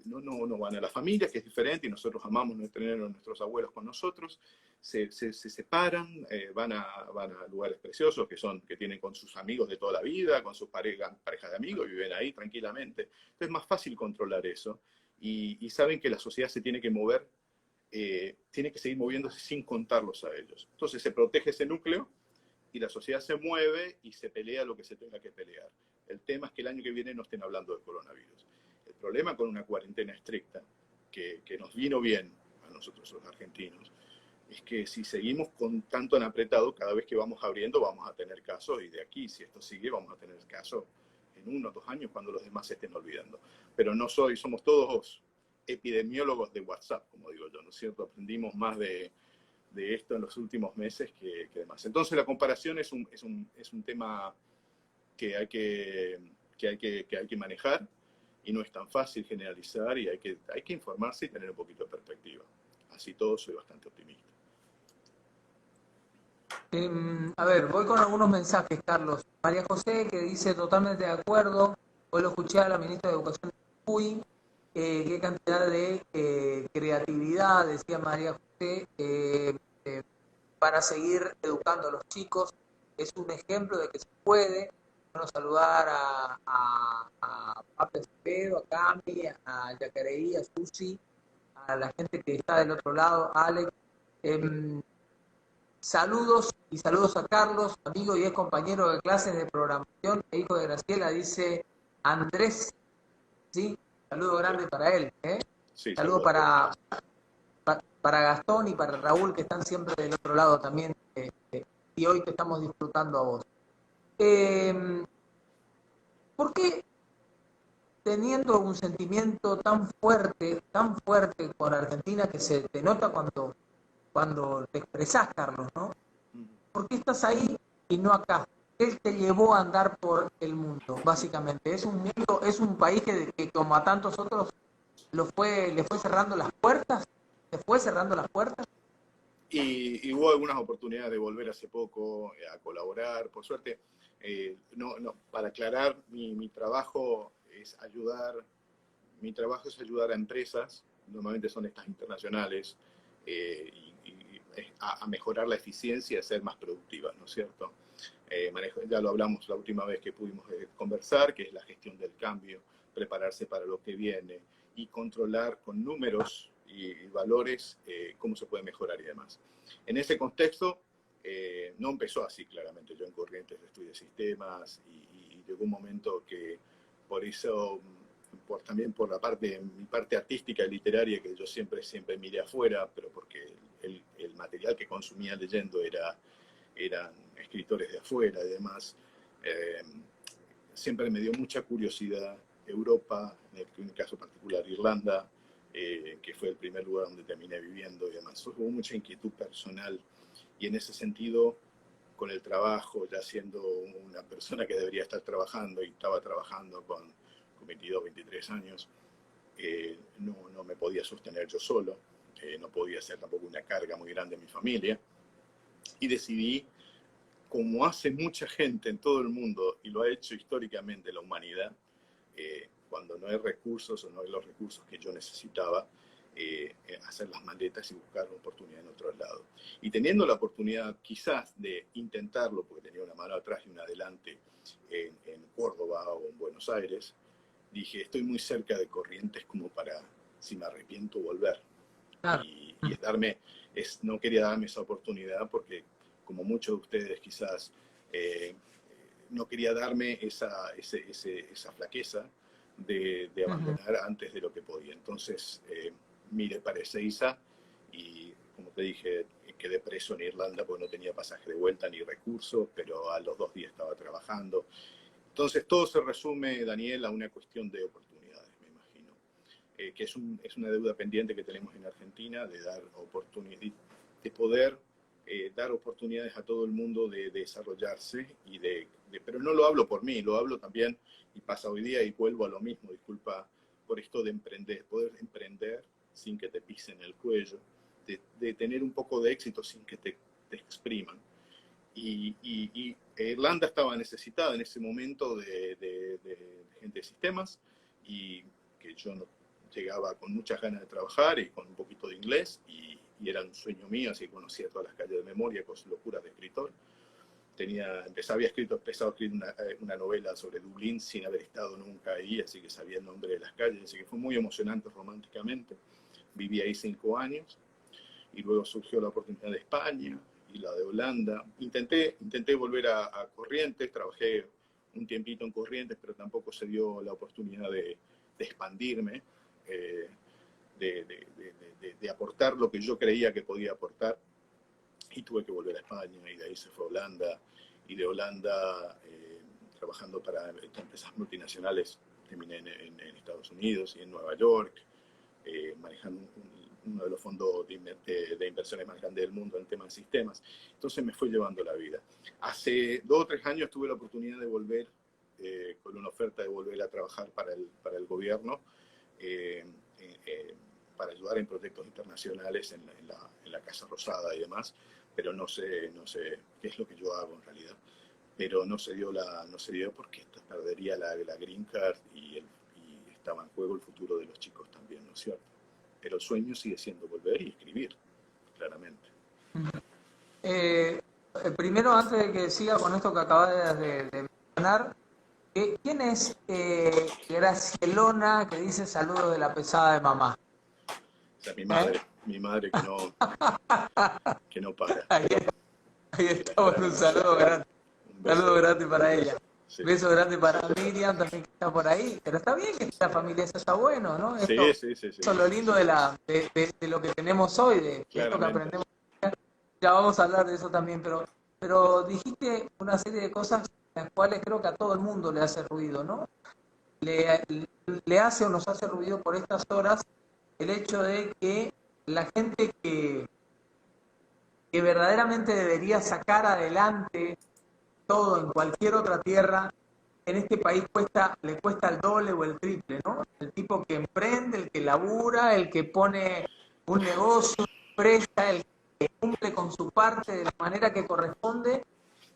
no van a la familia, que es diferente, y nosotros amamos tener a nuestros abuelos con nosotros, se separan, van a lugares preciosos que tienen con sus amigos de toda la vida, con sus parejas de amigos, y viven ahí tranquilamente. Entonces es más fácil controlar eso, y saben que la sociedad se tiene que mover, tiene que seguir moviéndose sin contarlos a ellos. Entonces se protege ese núcleo, y la sociedad se mueve y se pelea lo que se tenga que pelear. El tema es que el año que viene no estén hablando del coronavirus. El problema con una cuarentena estricta, que nos vino bien a nosotros los argentinos, es que si seguimos con tanto en apretado, cada vez que vamos abriendo vamos a tener casos, y de aquí, si esto sigue, vamos a tener casos en 1 o 2 años cuando los demás se estén olvidando. Pero somos todos epidemiólogos de WhatsApp, como digo yo, ¿no es cierto? Aprendimos más de esto en los últimos meses que demás. Entonces la comparación es un tema que hay que manejar, y no es tan fácil generalizar y hay que informarse y tener un poquito de perspectiva. Así todo, soy bastante optimista. A ver, voy con algunos mensajes, Carlos. María José, que dice totalmente de acuerdo. Hoy lo escuché a la ministra de Educación de Jujuy. Qué cantidad de creatividad, decía María José, para seguir educando a los chicos. Es un ejemplo de que se puede. Bueno, saludar a Pablo Espedo, a Cami, a Yacareí, a Susi, a la gente que está del otro lado, Alex. Saludos y saludos a Carlos, amigo y ex compañero de clases de programación e hijo de Graciela, dice Andrés, ¿sí? Saludo Sí, grande para él, ¿eh? sí, Saludo saludos a todos. para Gastón y para Raúl, que están siempre del otro lado también, y hoy te estamos disfrutando a vos. ¿Por qué teniendo un sentimiento tan fuerte por Argentina que se te nota cuando te expresás, Carlos, ¿no? ¿Por qué estás ahí y no acá? ¿Qué te llevó a andar por el mundo, básicamente? ¿Es un mundo, es un país que como a tantos otros le fue cerrando las puertas? ¿Se fue cerrando las puertas? Y hubo algunas oportunidades de volver hace poco a colaborar. Por suerte, para aclarar, mi trabajo es ayudar a empresas, normalmente son estas internacionales, a mejorar la eficiencia y a ser más productivas, ¿no es cierto? Ya lo hablamos la última vez que pudimos conversar, que es la gestión del cambio, prepararse para lo que viene y controlar con números y valores cómo se puede mejorar y demás. En ese contexto, no empezó así claramente. Yo en Corrientes estudié sistemas y llegó un momento que por eso, también por mi parte artística y literaria, que yo siempre miré afuera, pero porque el material que consumía leyendo eran escritores de afuera y demás, siempre me dio mucha curiosidad Europa, en el caso particular Irlanda, que fue el primer lugar donde terminé viviendo y demás. Hubo mucha inquietud personal y en ese sentido, con el trabajo, ya siendo una persona que debería estar trabajando y estaba trabajando con 22, 23 años, no me podía sostener yo solo, no podía ser tampoco una carga muy grande en mi familia y decidí, como hace mucha gente en todo el mundo y lo ha hecho históricamente la humanidad, cuando no hay recursos o no hay los recursos que yo necesitaba, hacer las maletas y buscar una oportunidad en otro lado. Y teniendo la oportunidad quizás de intentarlo, porque tenía una mano atrás y una adelante en Córdoba o en Buenos Aires, dije, estoy muy cerca de Corrientes como para, si me arrepiento, volver. Claro. Y no quería darme esa oportunidad porque, como muchos de ustedes quizás, no quería darme esa flaqueza de abandonar antes de lo que podía. Entonces, miré para Ezeiza y, como te dije, quedé preso en Irlanda porque no tenía pasaje de vuelta ni recursos, pero a los 2 días estaba trabajando. Entonces, todo se resume, Daniel, a una cuestión de oportunidades, me imagino. Que es una deuda pendiente que tenemos en Argentina de dar oportunidades, de poder dar oportunidades a todo el mundo de desarrollarse pero no lo hablo por mí, lo hablo también, y pasa hoy día y vuelvo a lo mismo, disculpa por esto de emprender, poder emprender sin que te pisen el cuello, de tener un poco de éxito sin que te expriman. Y Irlanda estaba necesitada en ese momento de gente de sistemas y que yo no llegaba con muchas ganas de trabajar y con un poquito de inglés y era un sueño mío, así que conocía todas las calles de memoria con locuras de escritor. Había empezado a escribir una novela sobre Dublín sin haber estado nunca ahí, así que sabía el nombre de las calles, así que fue muy emocionante románticamente. Viví ahí 5 años y luego surgió la oportunidad de España y la de Holanda. Intenté volver a Corrientes, trabajé un tiempito en Corrientes, pero tampoco se dio la oportunidad de expandirme, de aportar lo que yo creía que podía aportar, y tuve que volver a España, y de ahí se fue a Holanda, y de Holanda, trabajando para empresas multinacionales, terminé en Estados Unidos y en Nueva York, manejando uno de los fondos de inversiones más grandes del mundo en temas de sistemas. Entonces me fue llevando la vida. Hace 2 o 3 años tuve la oportunidad de volver con una oferta de volver a trabajar para el gobierno, eh, para ayudar en proyectos internacionales en la Casa Rosada y demás, pero no sé qué es lo que yo hago en realidad. Pero no se dio porque perdería la green card y estaba en juego el futuro de los chicos también, ¿no es cierto? Pero el sueño sigue siendo volver y escribir, claramente. Eh, Primero, antes de que siga con esto que acabas de mencionar, ¿quién es Gracielona que dice saludos de la pesada de mamá? O sea, ¿Eh? mi madre que no para. Ahí, ahí está, bueno, un Claramente. saludo grande. Un Saludo beso. grande para ella. Sí, Beso grande para Miriam también que está por ahí. Pero está bien que la familia eso está bueno, ¿no? sí, Esto, sí, sí, sí, eso es lo lindo de lo que tenemos hoy, de esto que claramente. aprendemos. Ya vamos a hablar de eso también, pero dijiste una serie de cosas las cuales creo que a todo el mundo le hace ruido, ¿no? Le, le hace o nos hace ruido por estas horas el hecho de que la gente que verdaderamente debería sacar adelante todo en cualquier otra tierra, en este país le cuesta el doble o el triple, ¿no? El tipo que emprende, el que labura, el que pone un negocio, presta, el que cumple con su parte de la manera que corresponde,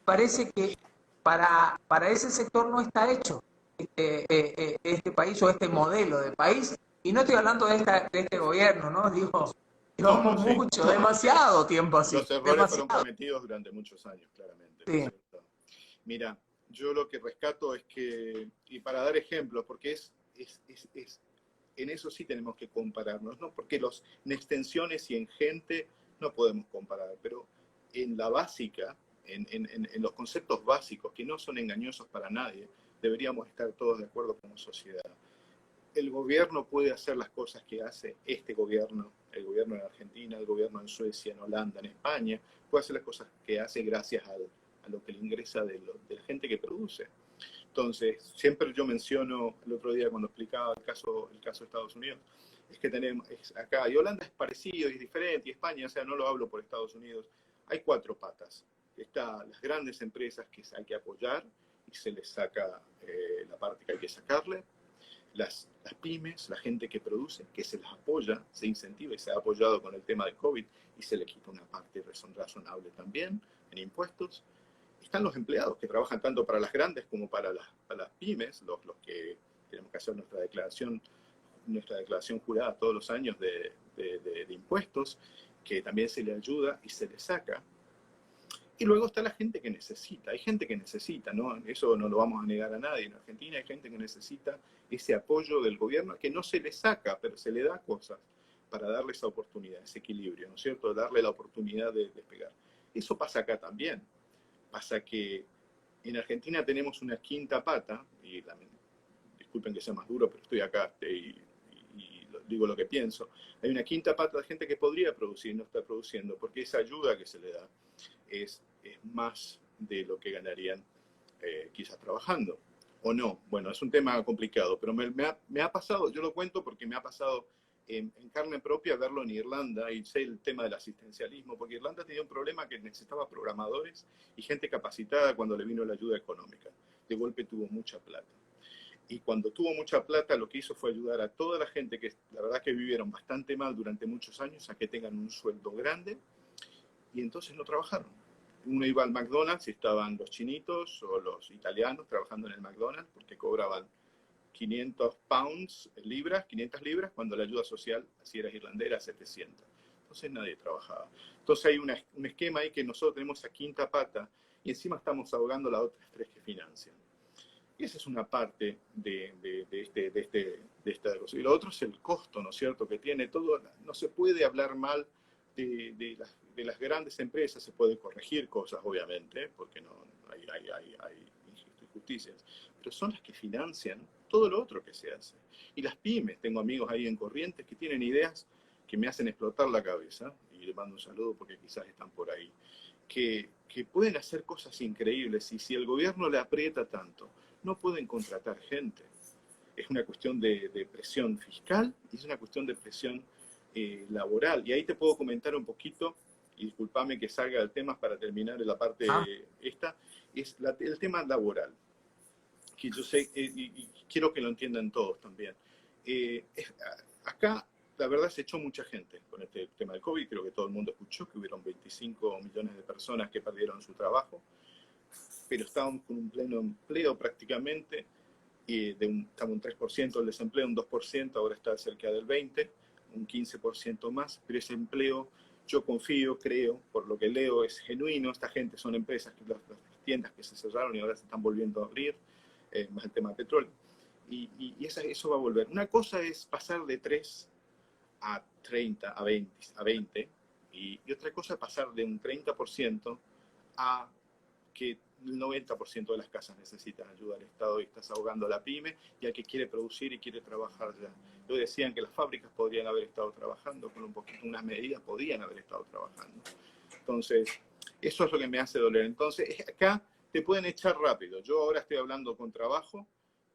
parece que para ese sector no está hecho este país o este modelo de país. Y no estoy hablando de este gobierno, ¿no? Digo, No, no, llevamos sí. mucho, demasiado tiempo así, Los errores fueron demasiado. cometidos durante muchos años, claramente, ¿no es Sí. cierto? Mira, yo lo que rescato es que, y para dar ejemplos, porque en eso sí tenemos que compararnos, ¿no? Porque en extensiones y en gente no podemos comparar, pero en la básica, en los conceptos básicos, que no son engañosos para nadie, deberíamos estar todos de acuerdo como sociedad. El gobierno puede hacer las cosas que hace este gobierno, el gobierno en Argentina, el gobierno en Suecia, en Holanda, en España, puede hacer las cosas que hace gracias a lo que le ingresa de la gente que produce. Entonces, siempre yo menciono, el otro día cuando explicaba el caso de Estados Unidos, es que tenemos acá, y Holanda es parecido, es diferente, y España, o sea, no lo hablo por Estados Unidos, hay 4 patas. Están las grandes empresas que hay que apoyar y se les saca la parte que hay que sacarle. Las pymes, la gente que produce, que se las apoya, se incentiva y se ha apoyado con el tema del COVID y se le quita una parte razonable también en impuestos. Están los empleados que trabajan tanto para las grandes como para las pymes, los que tenemos que hacer nuestra declaración jurada todos los años de impuestos, que también se le ayuda y se le saca. Y luego está la gente que necesita. Hay gente que necesita, ¿no? Eso no lo vamos a negar a nadie. En Argentina hay gente que necesita ese apoyo del gobierno que no se le saca, pero se le da cosas para darle esa oportunidad, ese equilibrio, ¿no es cierto? Darle la oportunidad de despegar. Eso pasa acá también. Pasa que en Argentina tenemos una quinta pata, y disculpen que sea más duro, pero estoy acá y digo lo que pienso. Hay una quinta pata de gente que podría producir y no está produciendo, porque esa ayuda que se le da es más de lo que ganarían quizás trabajando, o no. Bueno, es un tema complicado, pero me ha pasado, yo lo cuento porque me ha pasado en carne propia verlo en Irlanda, y sé el tema del asistencialismo, porque Irlanda tenía un problema que necesitaba programadores y gente capacitada cuando le vino la ayuda económica. De golpe tuvo mucha plata. Y cuando tuvo mucha plata, lo que hizo fue ayudar a toda la gente que la verdad que vivieron bastante mal durante muchos años a que tengan un sueldo grande, y entonces no trabajaron. Uno iba al McDonald's y estaban los chinitos o los italianos trabajando en el McDonald's porque cobraban 500 pounds, libras, 500 libras, cuando la ayuda social, si eras irlandés, era 700. Entonces nadie trabajaba. Entonces hay un esquema ahí que nosotros tenemos esa quinta pata y encima estamos ahogando las otras 3 que financian. Y esa es una parte de esta cosa. Y lo otro es el costo, ¿no es cierto?, que tiene todo. No se puede hablar mal de las grandes empresas, se puede corregir cosas, obviamente, porque no hay injusticias, pero son las que financian todo lo otro que se hace. Y las pymes, tengo amigos ahí en Corrientes que tienen ideas que me hacen explotar la cabeza, y les mando un saludo porque quizás están por ahí, que pueden hacer cosas increíbles, y si el gobierno le aprieta tanto, no pueden contratar gente. Es una cuestión de presión fiscal y es una cuestión de presión laboral. Y ahí te puedo comentar un poquito, y discúlpame que salga del tema para terminar en la parte esta, es el tema laboral. que yo sé, y quiero que lo entiendan todos también. Acá, la verdad, se echó mucha gente con este tema del COVID. Creo que todo el mundo escuchó que hubieron 25 millones de personas que perdieron su trabajo, pero estaban con un pleno empleo prácticamente, y estaba un 3% el desempleo, un 2%, ahora está cerca del 20%, un 15% más, pero ese empleo, yo confío, creo, por lo que leo, es genuino. Esta gente son empresas, las tiendas que se cerraron y ahora se están volviendo a abrir, más el tema de petróleo. Y eso va a volver. Una cosa es pasar de 3 a 30, a 20 y otra cosa es pasar de un 30% a que el 90% de las casas necesitan ayuda del Estado y estás ahogando a la pyme y al que quiere producir y quiere trabajar ya. Yo decían que las fábricas podrían haber estado trabajando, con un poquito, unas medidas podían haber estado trabajando. Entonces, eso es lo que me hace doler. Entonces, acá te pueden echar rápido. Yo ahora estoy hablando con trabajo,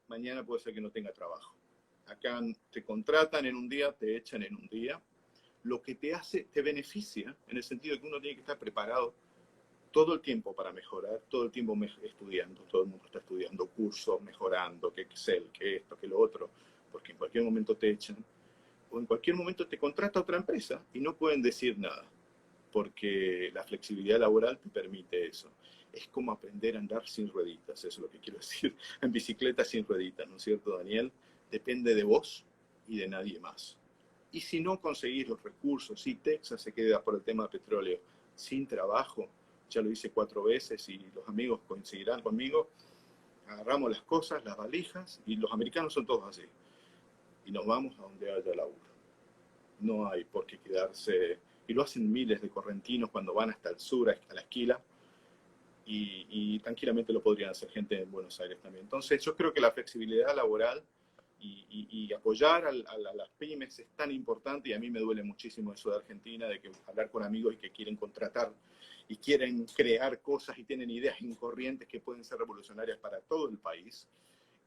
mañana puede ser que no tenga trabajo. Acá te contratan en un día, te echan en un día. Lo que te hace, te beneficia, en el sentido de que uno tiene que estar preparado todo el tiempo para mejorar, todo el tiempo estudiando, todo el mundo está estudiando cursos, mejorando, que Excel, que esto, que lo otro, porque en cualquier momento te echan, o en cualquier momento te contrata otra empresa y no pueden decir nada, porque la flexibilidad laboral te permite eso. Es como aprender a andar sin rueditas, eso es lo que quiero decir, en bicicleta sin rueditas, ¿no es cierto, Daniel? Depende de vos y de nadie más. Y si no conseguís los recursos, si Texas se queda por el tema de petróleo sin trabajo, ya lo hice 4 veces y los amigos coincidirán conmigo, agarramos las cosas, las valijas, y los americanos son todos así, y nos vamos a donde haya laburo. No hay por qué quedarse, y lo hacen miles de correntinos cuando van hasta el sur, a la esquila, y tranquilamente lo podrían hacer gente en Buenos Aires también. Entonces yo creo que la flexibilidad laboral y apoyar a las pymes es tan importante, y a mí me duele muchísimo eso de Argentina, de que hablar con amigos y que quieren contratar y quieren crear cosas y tienen ideas incorrientes que pueden ser revolucionarias para todo el país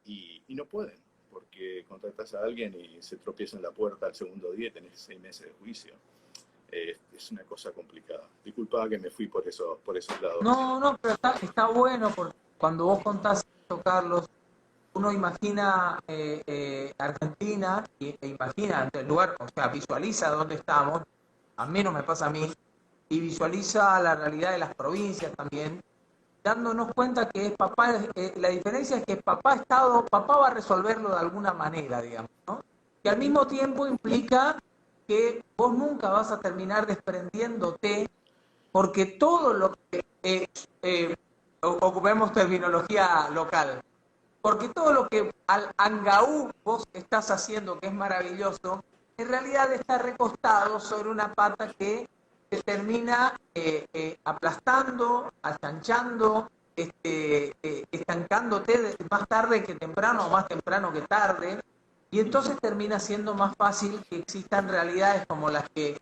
y no pueden, porque contratas a alguien y se tropieza en la puerta al segundo día y tenés 6 meses de juicio. Es una cosa complicada. Disculpa que me fui por esos lados. No, no, pero está bueno porque cuando vos contás esto, Carlos, uno imagina Argentina e imagina el lugar, o sea, visualiza dónde estamos, al menos me pasa a mí, y visualiza la realidad de las provincias también, dándonos cuenta que papá, la diferencia es que papá va a resolverlo de alguna manera, digamos, ¿no? Que al mismo tiempo implica que vos nunca vas a terminar desprendiéndote, porque todo lo que, ocupemos terminología local, porque todo lo que al angaú vos estás haciendo, que es maravilloso, en realidad está recostado sobre una pata que te termina aplastando, achanchando, estancándote más tarde que temprano o más temprano que tarde, y entonces termina siendo más fácil que existan realidades como las que,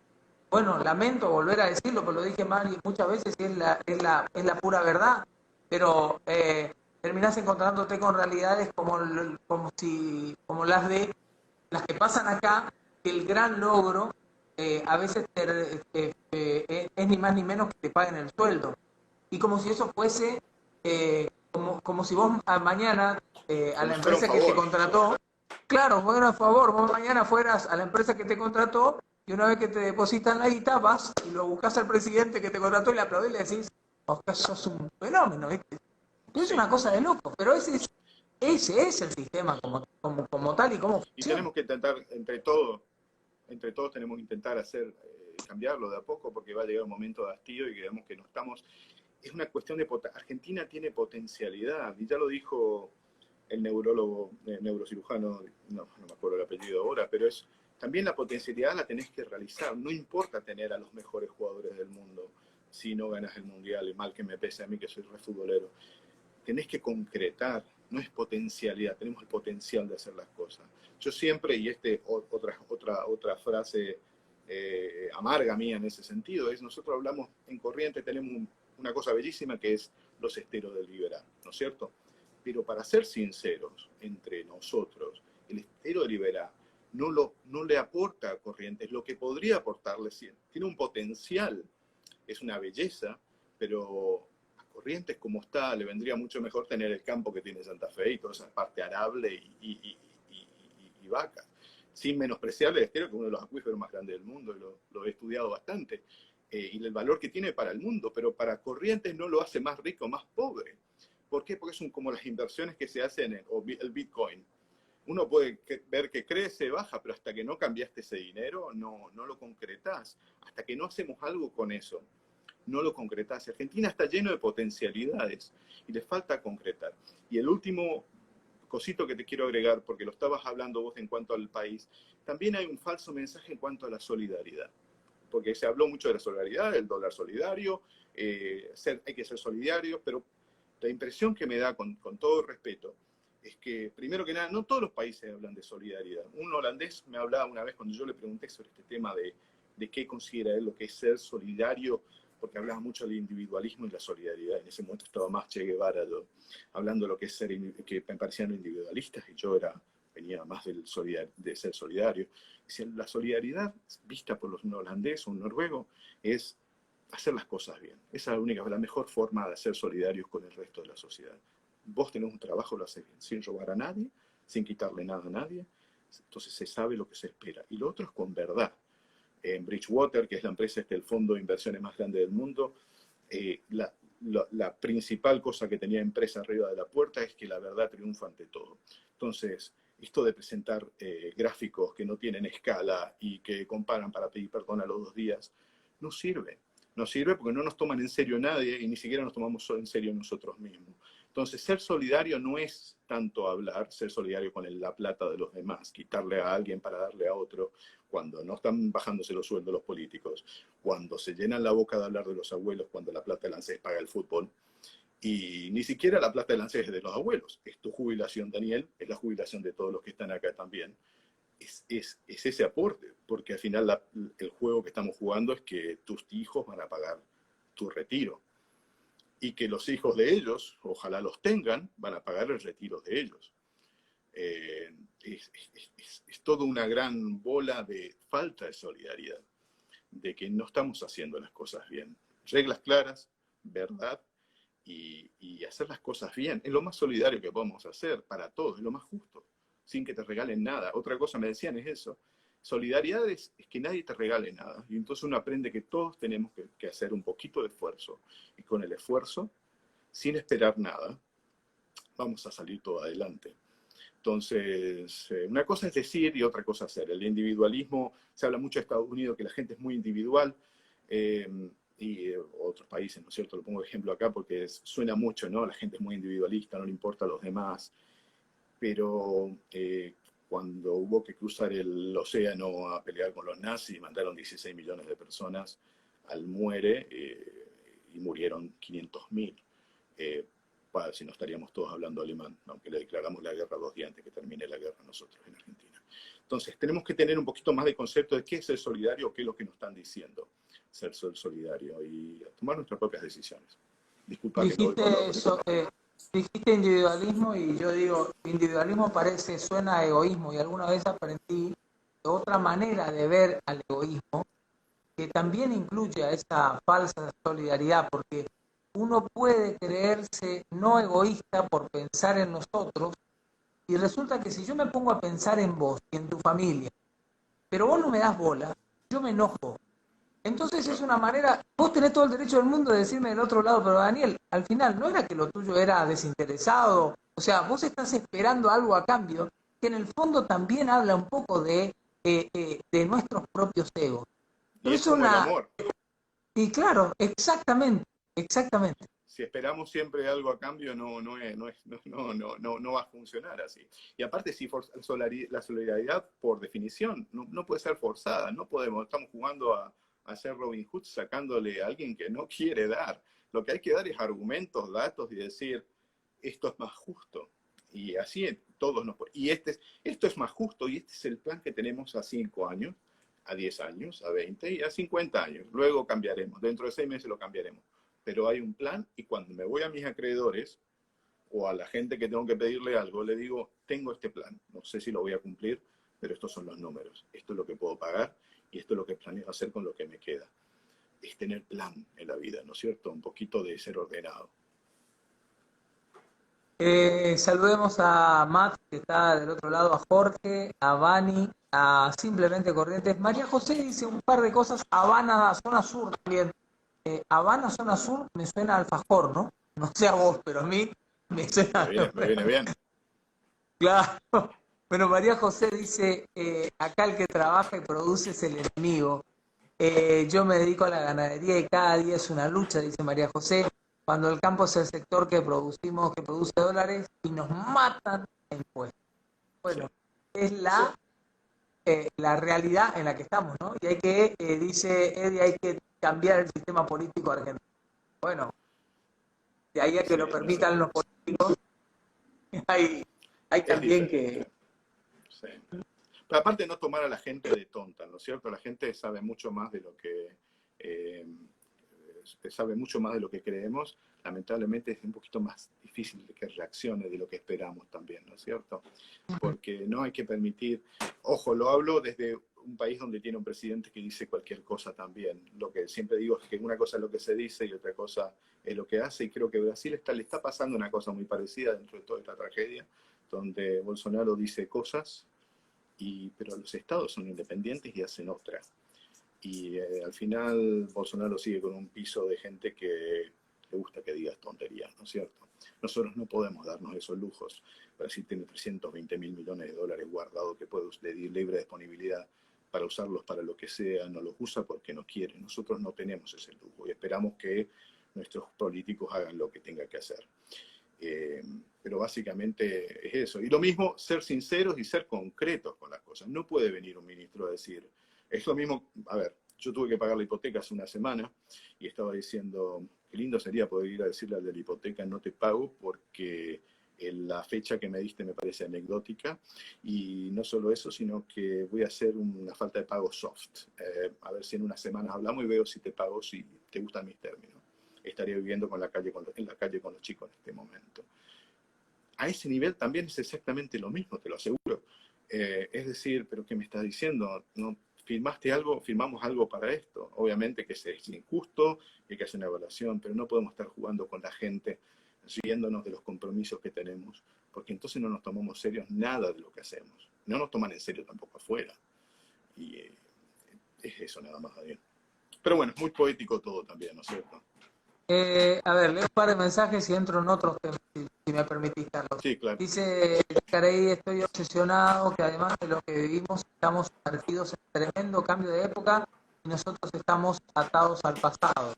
bueno, lamento volver a decirlo, pero lo dije mal muchas veces y es la pura verdad, pero terminás encontrándote con realidades como las que pasan acá, que el gran logro a veces es ni más ni menos que te paguen el sueldo. Y como si eso fuese, como si vos mañana a Como la si fuera un empresa que te favor. contrató, claro, bueno, a favor, vos mañana fueras a la empresa que te contrató y una vez que te depositan la guita vas y lo buscas al presidente que te contrató y le aplaudís y le decís, Oscar, sos un fenómeno, ¿viste? Es Sí. una cosa de loco, pero ese es el sistema como tal y cómo Y funciona. tenemos que intentar, entre todos tenemos que intentar hacer, cambiarlo de a poco, porque va a llegar un momento de hastío y que vemos que no estamos. Es una cuestión de Argentina tiene potencialidad, y ya lo dijo el neurólogo, neurocirujano, no me acuerdo el apellido ahora, pero es también la potencialidad la tenés que realizar. No importa tener a los mejores jugadores del mundo si no ganas el mundial, y mal que me pese a mí que soy re futbolero. Tenés que concretar, no es potencialidad, tenemos el potencial de hacer las cosas. Yo siempre, y otra frase amarga mía en ese sentido, es nosotros hablamos en Corrientes, tenemos una cosa bellísima que es los esteros del Liberal, ¿no es cierto? Pero para ser sinceros entre nosotros, el estero de Liberal no le aporta a Corrientes lo que podría aportarle. Tiene un potencial, es una belleza, pero Corrientes como está, le vendría mucho mejor tener el campo que tiene Santa Fe y toda esa parte arable y vacas. Sin menospreciar el estero, que es uno de los acuíferos más grandes del mundo, y lo he estudiado bastante, y el valor que tiene para el mundo, pero para Corrientes no lo hace más rico, más pobre. ¿Por qué? Porque son como las inversiones que se hacen o el Bitcoin. Uno puede ver que crece, baja, pero hasta que no cambiaste ese dinero, no lo concretás. Hasta que no hacemos algo con eso, no lo concretás. Argentina está lleno de potencialidades y le falta concretar. Y el último cosito que te quiero agregar, porque lo estabas hablando vos en cuanto al país, también hay un falso mensaje en cuanto a la solidaridad. Porque se habló mucho de la solidaridad, del dólar solidario, hay que ser solidarios, pero la impresión que me da, con todo respeto, es que, primero que nada, no todos los países hablan de solidaridad. Un holandés me hablaba una vez cuando yo le pregunté sobre este tema de qué considera él lo que es ser solidario, porque hablaba mucho del individualismo y la solidaridad. En ese momento estaba más Che Guevara hablando de lo que es ser, que me parecían individualistas, y yo venía más de ser solidario. La solidaridad, vista por los holandeses o un noruego, es hacer las cosas bien. Esa es la mejor forma de ser solidarios con el resto de la sociedad. Vos tenés un trabajo, lo haces bien, sin robar a nadie, sin quitarle nada a nadie, entonces se sabe lo que se espera. Y lo otro es con verdad. En Bridgewater, que es la empresa, el fondo de inversiones más grande del mundo, la principal cosa que tenía empresa arriba de la puerta es que la verdad triunfa ante todo. Entonces, esto de presentar gráficos que no tienen escala y que comparan para pedir perdón a los 2 días, no sirve. No sirve porque no nos toman en serio nadie y ni siquiera nos tomamos en serio nosotros mismos. Entonces, ser solidario no es tanto hablar, ser solidario con la plata de los demás, quitarle a alguien para darle a otro, cuando no están bajándose los sueldos los políticos, cuando se llenan la boca de hablar de los abuelos, cuando la plata del ANSES paga el fútbol, y ni siquiera la plata del ANSES es de los abuelos. Es tu jubilación, Daniel, es la jubilación de todos los que están acá también. Es ese aporte, porque al final el juego que estamos jugando es que tus hijos van a pagar tu retiro y que los hijos de ellos, ojalá los tengan, van a pagar el retiro de ellos. Es toda una gran bola de falta de solidaridad, de que no estamos haciendo las cosas bien. Reglas claras, verdad, y hacer las cosas bien. Es lo más solidario que podemos hacer para todos, es lo más justo, sin que te regalen nada. Otra cosa me decían es eso. Solidaridad es que nadie te regale nada. Y entonces uno aprende que todos tenemos que hacer un poquito de esfuerzo. Y con el esfuerzo, sin esperar nada, vamos a salir todo adelante. Entonces, una cosa es decir y otra cosa es hacer. El individualismo, se habla mucho de Estados Unidos, que la gente es muy individual, y otros países, ¿no es cierto? Lo pongo de ejemplo acá porque suena mucho, ¿no? La gente es muy individualista, no le importa a los demás, pero cuando hubo que cruzar el océano a pelear con los nazis, mandaron 16 millones de personas al muere, y murieron 500.000. Si no estaríamos todos hablando alemán, aunque le declaramos la guerra 2 días antes que termine la guerra nosotros en Argentina. Entonces, tenemos que tener un poquito más de concepto de qué es ser solidario, qué es lo que nos están diciendo ser solidario, y tomar nuestras propias decisiones. Disculpa que me voy por Dijiste, dijiste individualismo y yo digo, individualismo suena a egoísmo, y alguna vez aprendí otra manera de ver al egoísmo que también incluye a esa falsa solidaridad, porque uno puede creerse no egoísta por pensar en nosotros, y resulta que si yo me pongo a pensar en vos y en tu familia, pero vos no me das bola, yo me enojo. Entonces es una manera, vos tenés todo el derecho del mundo de decirme del otro lado, pero Daniel, al final no era que lo tuyo era desinteresado, o sea, vos estás esperando algo a cambio, que en el fondo también habla un poco de nuestros propios egos. Y Pero es es como el una, amor. y claro, exactamente, exactamente. Si esperamos siempre algo a cambio, no va a funcionar así. Y aparte, si la solidaridad, por definición, no puede ser forzada. No podemos, estamos jugando a hacer Robin Hood sacándole a alguien que no quiere dar. Lo que hay que dar es argumentos, datos y decir, esto es más justo. Y así todos nos... Y esto es más justo, y este es el plan que tenemos a 5 años, a 10 años, a 20 y a 50 años. Luego cambiaremos. Dentro de 6 meses lo cambiaremos. Pero hay un plan, y cuando me voy a mis acreedores o a la gente que tengo que pedirle algo, le digo, tengo este plan, no sé si lo voy a cumplir, pero estos son los números, esto es lo que puedo pagar y esto es lo que planeo hacer con lo que me queda. Es tener plan en la vida, ¿no es cierto? Un poquito de ser ordenado. Saludemos a Matt, que está del otro lado, a Jorge, a Vani, a Simplemente Corrientes. María José dice un par de cosas. Habana, zona sur también. Habana, zona sur, me suena a alfajor, ¿no? No sé a vos, pero a mí me suena. Me viene bien. Claro. Bueno, María José dice, acá el que trabaja y produce es el enemigo. Yo me dedico a la ganadería y cada día es una lucha, dice María José, cuando el campo es el sector que producimos, que produce dólares y nos matan a impuestos. Bueno, es la realidad en la que estamos, ¿no? Y hay que, dice Eddie, hay que cambiar el sistema político argentino. Bueno, de ahí a que lo permitan los políticos, hay Es también que... diferente. Sí. Pero aparte no tomar a la gente de tonta, ¿no es cierto? La gente sabe mucho más de lo que sabe mucho más de lo que creemos. Lamentablemente es un poquito más difícil de que reaccione de lo que esperamos también, ¿no es cierto? Porque no hay que permitir, ojo, lo hablo desde un país donde tiene un presidente que dice cualquier cosa también. Lo que siempre digo es que una cosa es lo que se dice y otra cosa es lo que hace, y creo que Brasil le está pasando una cosa muy parecida dentro de toda esta tragedia, donde Bolsonaro dice cosas, pero los estados son independientes y hacen otra. Y al final Bolsonaro sigue con un piso de gente que le gusta que digas tonterías, ¿no es cierto? Nosotros no podemos darnos esos lujos. Brasil tiene 320 mil millones de dólares guardados que puede de libre disponibilidad para usarlos para lo que sea, no los usa porque no quiere. Nosotros no tenemos ese lujo y esperamos que nuestros políticos hagan lo que tengan que hacer. Pero básicamente es eso. Y lo mismo, ser sinceros y ser concretos con las cosas. No puede venir un ministro a decir, es lo mismo, a ver, yo tuve que pagar la hipoteca hace una semana y estaba diciendo, qué lindo sería poder ir a decirle al de la hipoteca, no te pago porque la fecha que me diste me parece anecdótica, y no solo eso, sino que voy a hacer una falta de pago soft. A ver si en unas semanas hablamos y veo si te pago, si te gustan mis términos. Estaría viviendo en la calle con los chicos en este momento. A ese nivel también es exactamente lo mismo, te lo aseguro. Es decir, ¿pero qué me estás diciendo? ¿No firmaste algo? ¿Firmamos algo para esto? Obviamente que es injusto, hay que hacer una evaluación, pero no podemos estar jugando con la gente, riéndonos de los compromisos que tenemos, porque entonces no nos tomamos serios nada de lo que hacemos. No nos toman en serio tampoco afuera. Y es eso nada más, Daniel. Pero bueno, es muy poético todo también, ¿no es cierto? A ver, leo un par de mensajes y entro en otros temas, si me permitís, Carlos. Sí, claro. Dice Carey, estoy obsesionado, que además de lo que vivimos, estamos sumergidos en tremendo cambio de época y nosotros estamos atados al pasado.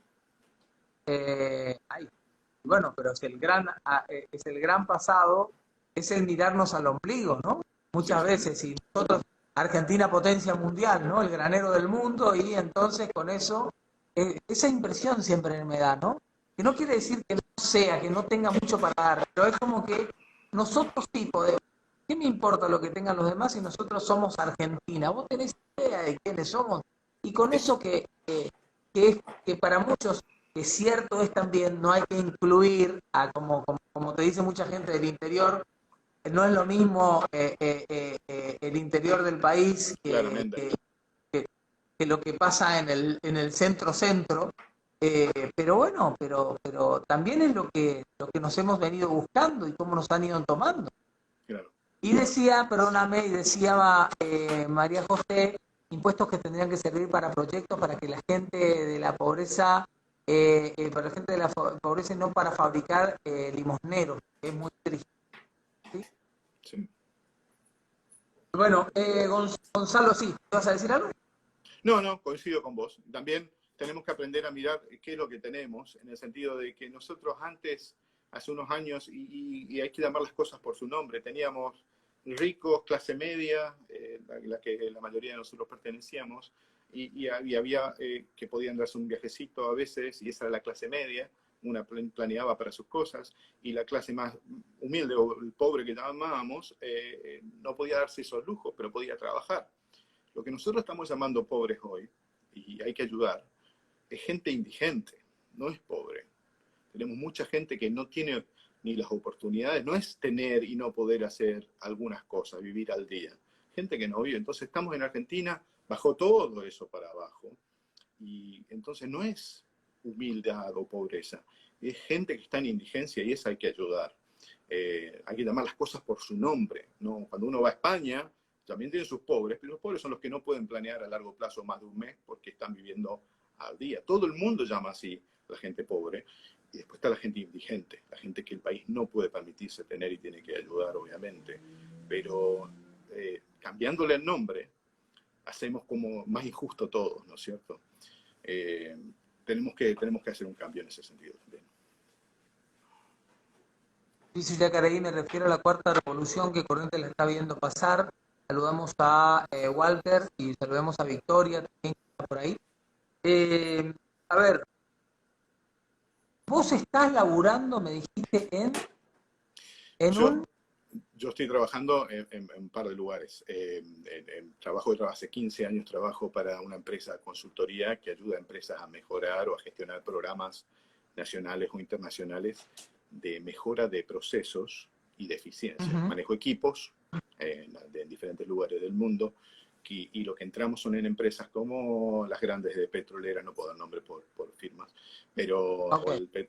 Bueno, pero es el gran pasado, es el mirarnos al ombligo, ¿no? Muchas Sí. veces, y nosotros, Argentina potencia mundial, ¿no? El granero del mundo, y entonces con eso, esa impresión siempre me da, ¿no? Que no quiere decir que no sea, que no tenga mucho para dar, pero es como que nosotros sí podemos. ¿Qué me importa lo que tengan los demás si nosotros somos Argentina? ¿Vos tenés idea de quiénes somos? Y con eso que para muchos, que cierto es también, no hay que incluir, como te dice mucha gente del interior, no es lo mismo el interior del país Claramente. que lo que pasa en el centro-centro, pero bueno, pero también es lo que nos hemos venido buscando y cómo nos han ido tomando. Claro. Y decía, perdóname, y decía María José, impuestos que tendrían que servir para proyectos para que la gente de la pobreza, para la gente de la pobreza y no para fabricar limosneros, que es muy triste. ¿Sí? Sí. Bueno, Gonzalo, sí, ¿te vas a decir algo? No, coincido con vos. También tenemos que aprender a mirar qué es lo que tenemos, en el sentido de que nosotros antes, hace unos años, y hay que llamar las cosas por su nombre, teníamos ricos, clase media, la que la mayoría de nosotros pertenecíamos, y había que podían darse un viajecito a veces, y esa era la clase media, una planeaba para sus cosas, y la clase más humilde o el pobre que llamábamos no podía darse esos lujos, pero podía trabajar. Lo que nosotros estamos llamando pobres hoy, y hay que ayudar, es gente indigente, no es pobre. Tenemos mucha gente que no tiene ni las oportunidades, no es tener y no poder hacer algunas cosas, vivir al día. Gente que no vive. Entonces estamos en Argentina, bajó todo eso para abajo, y entonces no es humildad o pobreza, es gente que está en indigencia y esa hay que ayudar. Hay que llamar las cosas por su nombre, ¿no? Cuando uno va a España, también tiene sus pobres, pero los pobres son los que no pueden planear a largo plazo más de un mes porque están viviendo al día. Todo el mundo llama así a la gente pobre. Y después está la gente indigente, la gente que el país no puede permitirse tener y tiene que ayudar, obviamente. Pero cambiándole el nombre, hacemos como más injusto todo, ¿no es cierto? Tenemos que hacer un cambio en ese sentido también. Dice Yacaré, me refiero a la cuarta revolución que Corrientes la está viendo pasar. Saludamos a Walter y saludamos a Victoria, también que está por ahí. A ver, vos estás laburando, me dijiste, en Yo, un... yo estoy trabajando en un par de lugares. Hace 15 años trabajo para una empresa de consultoría que ayuda a empresas a mejorar o a gestionar programas nacionales o internacionales de mejora de procesos y de eficiencia. Manejo equipos en diferentes lugares del mundo y lo que entramos son en empresas como las grandes de petroleras, no puedo dar nombre por firmas, pero Okay. el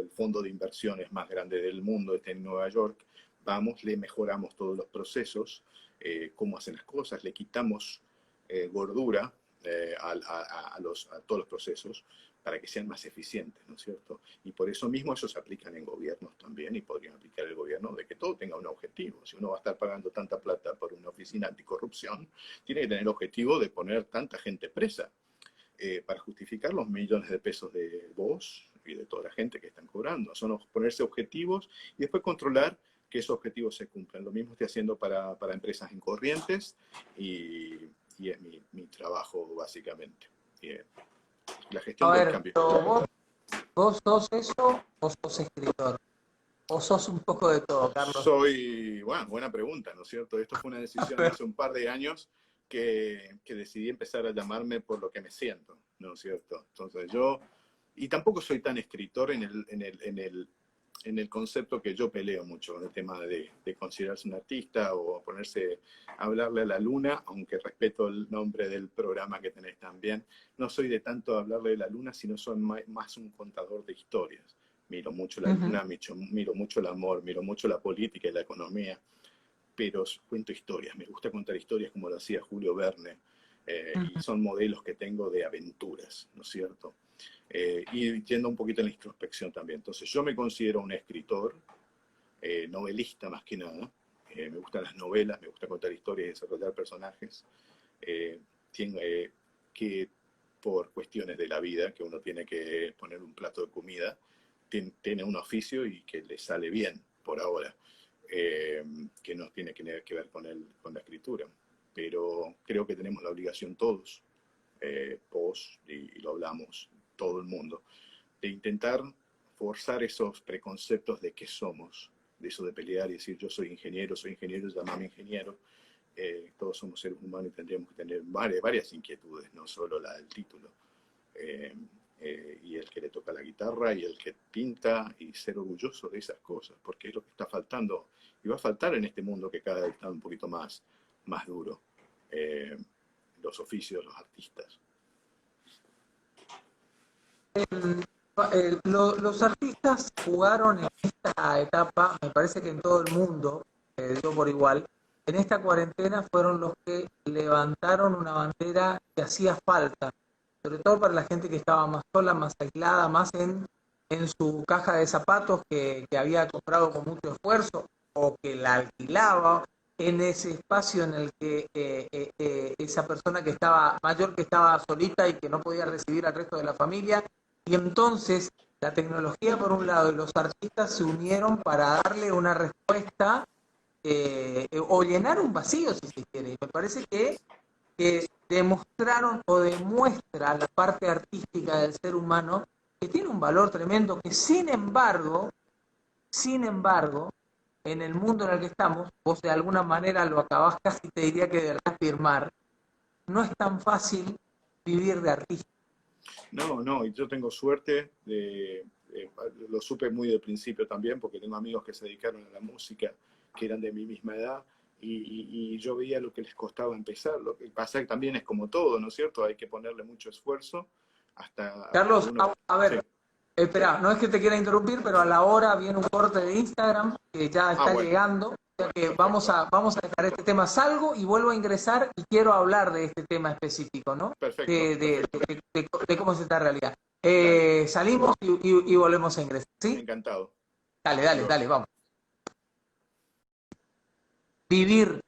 fondo de inversiones más grande del mundo está en Nueva York. Vamos, le mejoramos todos los procesos, cómo hacen las cosas, le quitamos gordura a todos los procesos para que sean más eficientes, ¿no es cierto? Y por eso mismo eso se aplican en gobiernos también y podrían aplicar el gobierno de que todo tenga un objetivo. Si uno va a estar pagando tanta plata por una oficina anticorrupción, tiene que tener el objetivo de poner tanta gente presa para justificar los millones de pesos de vos y de toda la gente que están cobrando. Son ponerse objetivos y después controlar que esos objetivos se cumplan. Lo mismo estoy haciendo para empresas en Corrientes y es mi trabajo básicamente. La gestión A del ver, cambio. pero vos sos eso o sos escritor. O sos un poco de todo, Carlos. Bueno, buena pregunta, ¿no es cierto? Esto fue una decisión hace un par de años que decidí empezar a llamarme por lo que me siento, ¿no es cierto? Entonces y tampoco soy tan escritor en el concepto que yo peleo mucho, en el tema de considerarse un artista o ponerse a hablarle a la luna, aunque respeto el nombre del programa que tenés también. No soy de tanto hablarle de la luna, sino soy más un contador de historias. Miro mucho la luna, miro mucho el amor, miro mucho la política y la economía, pero cuento historias. Me gusta contar historias como lo hacía Julio Verne, y son modelos que tengo de aventuras, ¿no es cierto? Y yendo un poquito en la introspección también. Entonces yo me considero un escritor, novelista más que nada. Me gustan las novelas, me gusta contar historias y desarrollar personajes. Que por cuestiones de la vida, que uno tiene que poner un plato de comida, tiene un oficio y que le sale bien por ahora, que no tiene que ver con la escritura. Pero creo que tenemos la obligación todos, vos y lo hablamos, todo el mundo, de intentar forzar esos preconceptos de qué somos, de eso de pelear y decir yo soy ingeniero, llamame ingeniero. Todos somos seres humanos y tendríamos que tener varias inquietudes, no solo la del título. Y el que le toca la guitarra y el que pinta y ser orgulloso de esas cosas, porque es lo que está faltando y va a faltar en este mundo que cada vez está un poquito más duro. Los oficios, los artistas. Los artistas jugaron en esta etapa, me parece que en todo el mundo, yo por igual, en esta cuarentena fueron los que levantaron una bandera que hacía falta, sobre todo para la gente que estaba más sola, más aislada, más en su caja de zapatos que había comprado con mucho esfuerzo o que la alquilaba, en ese espacio en el que esa persona que estaba mayor, que estaba solita y que no podía recibir al resto de la familia, y entonces la tecnología por un lado y los artistas se unieron para darle una respuesta o llenar un vacío si se quiere. Me parece que demostraron o demuestra la parte artística del ser humano que tiene un valor tremendo, que sin embargo, en el mundo en el que estamos, vos de alguna manera lo acabás casi te diría que de reafirmar, no es tan fácil vivir de artista. No, y yo tengo suerte lo supe muy de principio también, porque tengo amigos que se dedicaron a la música, que eran de mi misma edad, y yo veía lo que les costaba empezar. Lo que pasa que también es como todo, ¿no es cierto? Hay que ponerle mucho esfuerzo hasta que Carlos, uno... a ver, Sí. Espera, no es que te quiera interrumpir, pero a la hora viene un corte de Instagram que ya está Bueno, llegando. O sea que perfecto, vamos a dejar este tema. Salgo y vuelvo a ingresar y quiero hablar de este tema específico, ¿no? perfecto, perfecto. De cómo es esta realidad. Dale, Salimos y volvemos a ingresar, ¿sí? encantado. Dale, Hasta dale, luego. dale, vamos. Vivir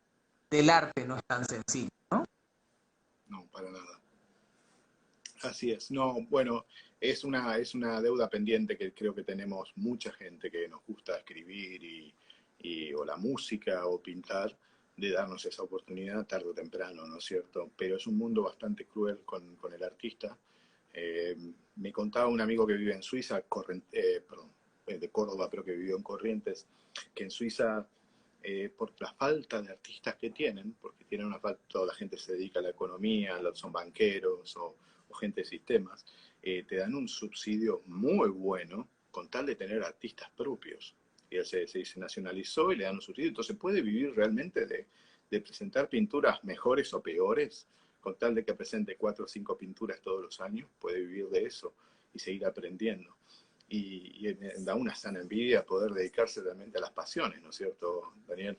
del arte no es tan sencillo, ¿no? No, para nada. Así es. No, bueno, es una deuda pendiente que creo que tenemos mucha gente que nos gusta escribir o la música o pintar, de darnos esa oportunidad tarde o temprano, ¿no es cierto? Pero es un mundo bastante cruel con el artista. Eh, Me contaba un amigo que vive en Suiza, perdón, de Córdoba, pero que vivió en Corrientes, que en Suiza, por la falta de artistas que tienen, porque tienen una falta, toda la gente se dedica a la economía, son banqueros o gente de sistemas, te dan un subsidio muy bueno con tal de tener artistas propios. Y él se nacionalizó y le dan un subsidio. Entonces puede vivir realmente de presentar pinturas mejores o peores, con tal de que presente 4 o 5 pinturas todos los años, puede vivir de eso y seguir aprendiendo. Y da una sana envidia poder dedicarse realmente a las pasiones, ¿no es cierto, Daniel?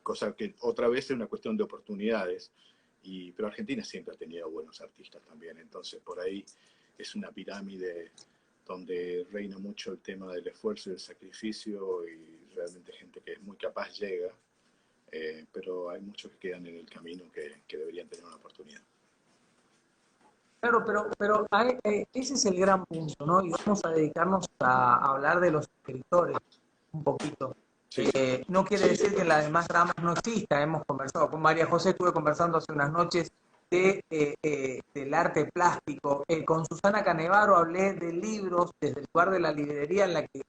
Cosa que otra vez es una cuestión de oportunidades, pero Argentina siempre ha tenido buenos artistas también, entonces por ahí es una pirámide donde reina mucho el tema del esfuerzo y del sacrificio y realmente gente que es muy capaz llega, pero hay muchos que quedan en el camino que deberían tener una oportunidad. Claro, ese es el gran punto, ¿no? Y vamos a dedicarnos a hablar de los escritores un poquito. Sí, No quiere decir que en las demás ramas no exista. Hemos conversado con María José, estuve conversando hace unas noches del arte plástico. Con Susana Canevaro hablé de libros desde el lugar de la librería en la que se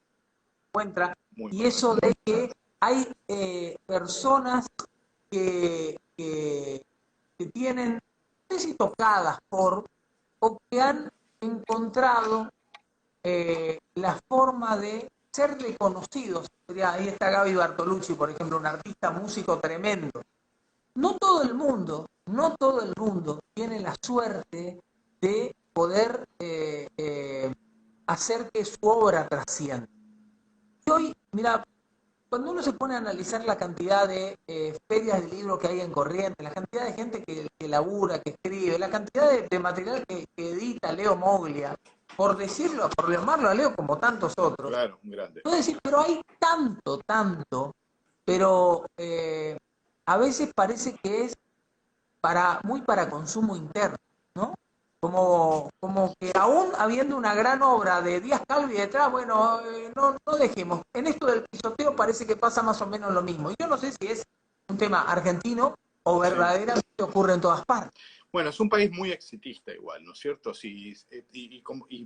encuentra. muy Y eso importante. de que hay personas que tienen, no sé si tocadas por, o que han encontrado la forma de ser reconocidos. Ahí está Gaby Bartolucci, por ejemplo, un artista músico tremendo. No todo el mundo tiene la suerte de poder hacer que su obra trascienda. Y hoy, mira, cuando uno se pone a analizar la cantidad de ferias de libros que hay en Corrientes, la cantidad de gente que labura, que escribe, la cantidad de material que edita Leo Moglia, por decirlo, por llamarlo a Leo como tantos otros, Claro, un grande. puedo decir, pero hay tanto, pero a veces parece que es muy para consumo interno, ¿no? Como que aún habiendo una gran obra de Díaz Calvi detrás, bueno, no dejemos. En esto del pisoteo parece que pasa más o menos lo mismo. Y yo no sé si es un tema argentino o Sí. verdaderamente ocurre en todas partes. Bueno, es un país muy exitista igual, ¿no es cierto? Sí, y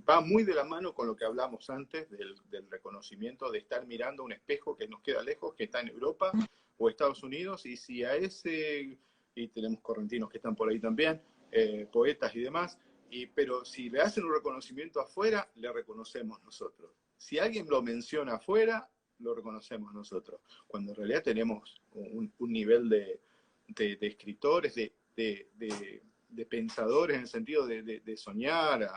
va muy de la mano con lo que hablamos antes del reconocimiento, de estar mirando un espejo que nos queda lejos, que está en Europa o Estados Unidos, y si a ese, y tenemos correntinos que están por ahí también, poetas y demás, pero si le hacen un reconocimiento afuera, le reconocemos nosotros. Si alguien lo menciona afuera, lo reconocemos nosotros. Cuando en realidad tenemos un nivel de escritores, de pensadores en el sentido de soñar,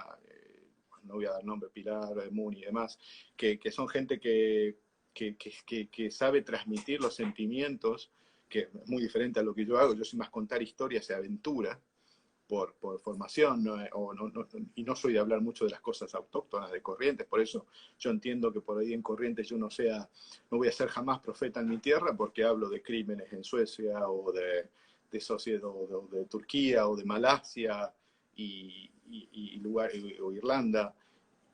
no voy a dar nombre, Pilar, Muni y demás, que son gente que sabe transmitir los sentimientos, que es muy diferente a lo que yo hago. Yo soy más contar historias y aventura por formación, ¿no? Y no soy de hablar mucho de las cosas autóctonas de Corrientes, por eso yo entiendo que por ahí en Corrientes yo no voy a ser jamás profeta en mi tierra porque hablo de crímenes en Suecia o de sociedad de Turquía o de Malasia o Irlanda,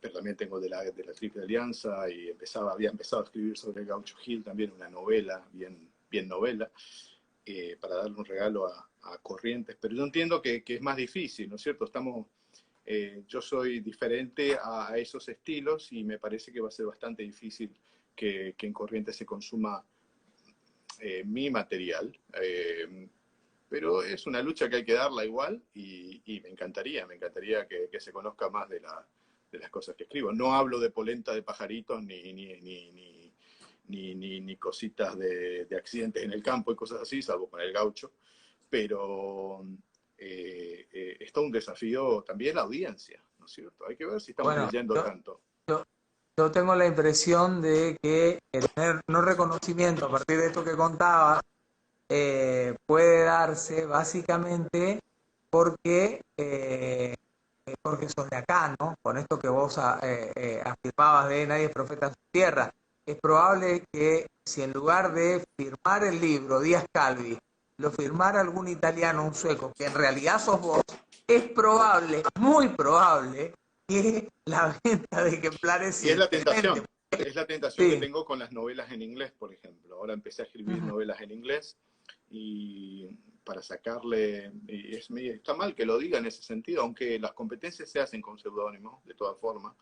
pero también tengo de la Triple Alianza y había empezado a escribir sobre Gaucho Gil, también una novela, bien novela, para darle un regalo a Corrientes, pero yo entiendo que es más difícil, ¿no es cierto? Yo soy diferente a esos estilos y me parece que va a ser bastante difícil que en Corrientes se consuma mi material. Pero es una lucha que hay que darla igual y me encantaría que se conozca más de las cosas que escribo. No hablo de polenta de pajaritos ni cositas de accidentes en el campo y cosas así, salvo con el gaucho, pero es todo un desafío también la audiencia, ¿no es cierto? Hay que ver si estamos Bueno, leyendo yo, tanto. yo, yo tengo la impresión de que el tener no reconocimiento a partir de esto que contaba puede darse básicamente porque, porque sos de acá, ¿no? Con esto que vos afirmabas de nadie es profeta en su tierra. Es probable que si en lugar de firmar el libro Díaz Calvi, lo firmara algún italiano o un sueco, que en realidad sos vos, es probable, muy probable, que la venta de ejemplares Y se incremente. es la tentación que Sí. tengo con las novelas en inglés, por ejemplo. Ahora empecé a escribir novelas en inglés y para sacarle, está mal que lo diga en ese sentido, aunque las competencias se hacen con seudónimos, de todas formas,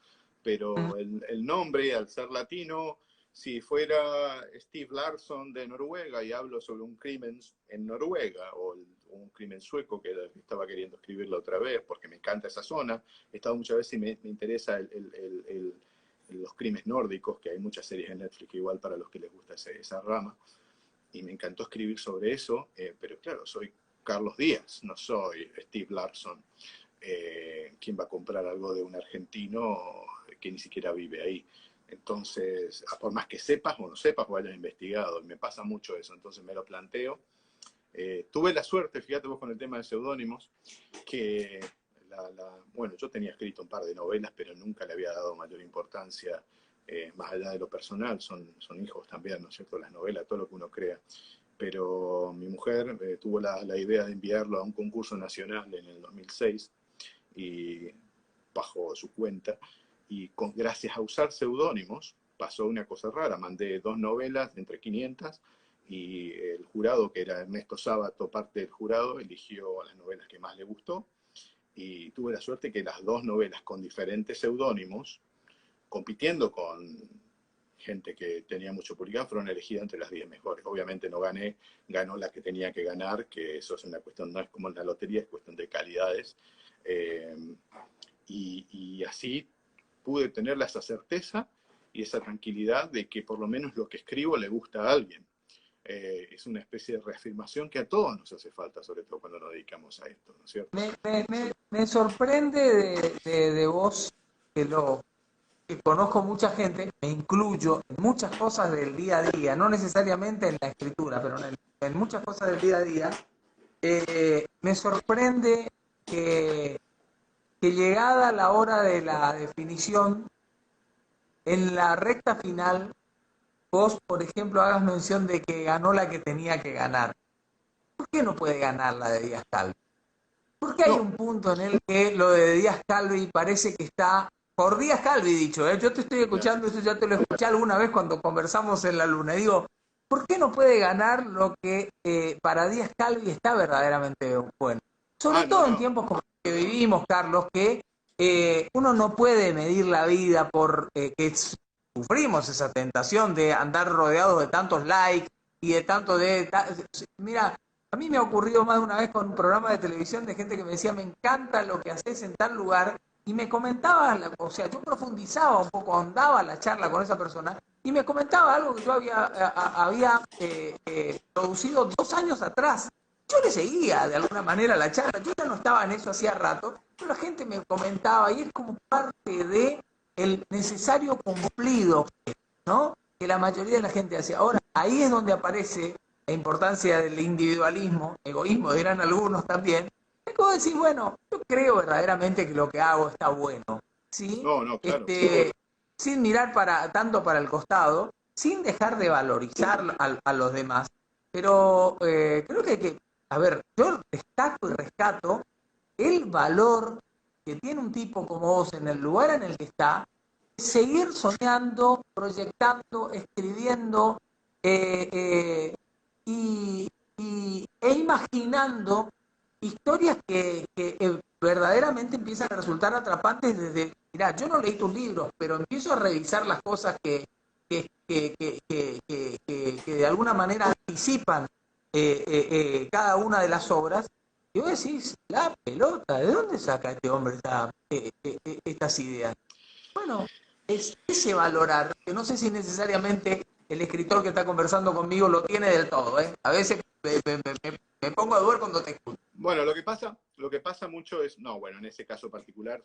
pero el nombre, al ser latino, si fuera Steve Larsson de Noruega y hablo sobre un crimen en Noruega o un crimen sueco que estaba queriendo escribirlo otra vez porque me encanta esa zona, he estado muchas veces y me interesa los crímenes nórdicos, que hay muchas series en Netflix igual para los que les gusta esa rama, y me encantó escribir sobre eso, pero claro, soy Carlos Díaz, no soy Steve Larsson. ¿Quién va a comprar algo de un argentino que ni siquiera vive ahí? Entonces, por más que sepas o no sepas o hayas investigado, me pasa mucho eso, entonces me lo planteo. Tuve la suerte, fíjate vos con el tema de seudónimos, que bueno, yo tenía escrito un par de novelas, pero nunca le había dado mayor importancia, más allá de lo personal, son hijos también, ¿no es cierto? Las novelas, todo lo que uno crea. Pero mi mujer tuvo la idea de enviarlo a un concurso nacional en el 2006, y bajo su cuenta, y gracias a usar seudónimos pasó una cosa rara, mandé 2 novelas entre 500 y el jurado, que era Ernesto Sábato, parte del jurado, eligió las novelas que más le gustó, y tuve la suerte que las 2 novelas con diferentes seudónimos, compitiendo con gente que tenía mucho publicado, fueron elegidas entre las 10 mejores. Obviamente no gané, ganó la que tenía que ganar, que eso es una cuestión, no es como en la lotería, es cuestión de calidades. Y así pude tener esa certeza y esa tranquilidad de que por lo menos lo que escribo le gusta a alguien. Es una especie de reafirmación que a todos nos hace falta, sobre todo cuando nos dedicamos a esto, ¿no es cierto? Me sorprende de vos que conozco mucha gente, me incluyo en muchas cosas del día a día, no necesariamente en la escritura, pero en muchas cosas del día a día. Me sorprende que llegada la hora de la definición, en la recta final, vos, por ejemplo, hagas mención de que ganó la que tenía que ganar. ¿Por qué no puede ganar la de Díaz Calvi? ¿Por qué hay No, un punto en el que lo de Díaz Calvi parece que está, por Díaz Calvi dicho, yo te estoy ya. escuchando, eso ya te lo escuché alguna vez cuando conversamos en la luna, y digo, ¿por qué no puede ganar lo que para Díaz Calvi está verdaderamente bueno? Sobre No, todo en no. tiempos como los que vivimos, Carlos, que uno no puede medir la vida por que sufrimos esa tentación de andar rodeados de tantos likes y de tanto de... Mira, a mí me ha ocurrido más de una vez con un programa de televisión de gente que me decía, me encanta lo que haces en tal lugar, y me comentaba, o sea, yo profundizaba un poco, ahondaba la charla con esa persona, y me comentaba algo que yo había producido 2 años atrás. Yo le seguía de alguna manera la charla, yo ya no estaba en eso hacía rato, pero la gente me comentaba, y es como parte de el necesario cumplido, ¿no? Que la mayoría de la gente hace. Ahora, ahí es donde aparece la importancia del individualismo, egoísmo dirán algunos también. Es como decir, bueno, yo creo verdaderamente que lo que hago está bueno, ¿sí? No, no, claro. Sin mirar tanto para el costado, sin dejar de valorizar a los demás. Pero creo que hay que, a ver, yo destaco y rescato el valor que tiene un tipo como vos en el lugar en el que está, seguir soñando, proyectando, escribiendo eh, eh, e imaginando historias que verdaderamente empiezan a resultar atrapantes desde, mirá, yo no leí tus libros, pero empiezo a revisar las cosas que de alguna manera anticipan cada una de las obras, y vos decís, la pelota, ¿de dónde saca este hombre estas ideas? Bueno, es ese valorar, que no sé si necesariamente el escritor que está conversando conmigo lo tiene del todo, ¿eh? A veces me pongo a dudar cuando te escucho. Bueno, lo que pasa mucho es, no, bueno, en ese caso particular,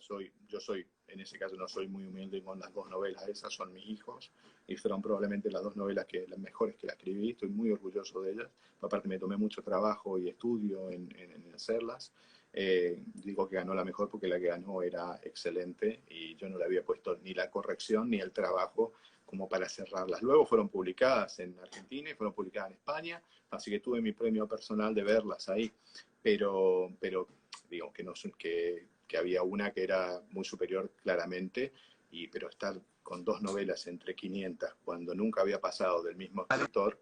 yo soy, en ese caso no soy muy humilde con las dos novelas, esas son mis hijos, y fueron probablemente las dos novelas las mejores que las escribí, estoy muy orgulloso de ellas, aparte me tomé mucho trabajo y estudio en hacerlas. Digo que ganó la mejor porque la que ganó era excelente y yo no le había puesto ni la corrección ni el trabajo como para cerrarlas. Luego fueron publicadas en Argentina y fueron publicadas en España, así que tuve mi premio personal de verlas ahí, pero digo que, no, que había una que era muy superior claramente, pero estar con dos novelas entre 500 cuando nunca había pasado del mismo escritor,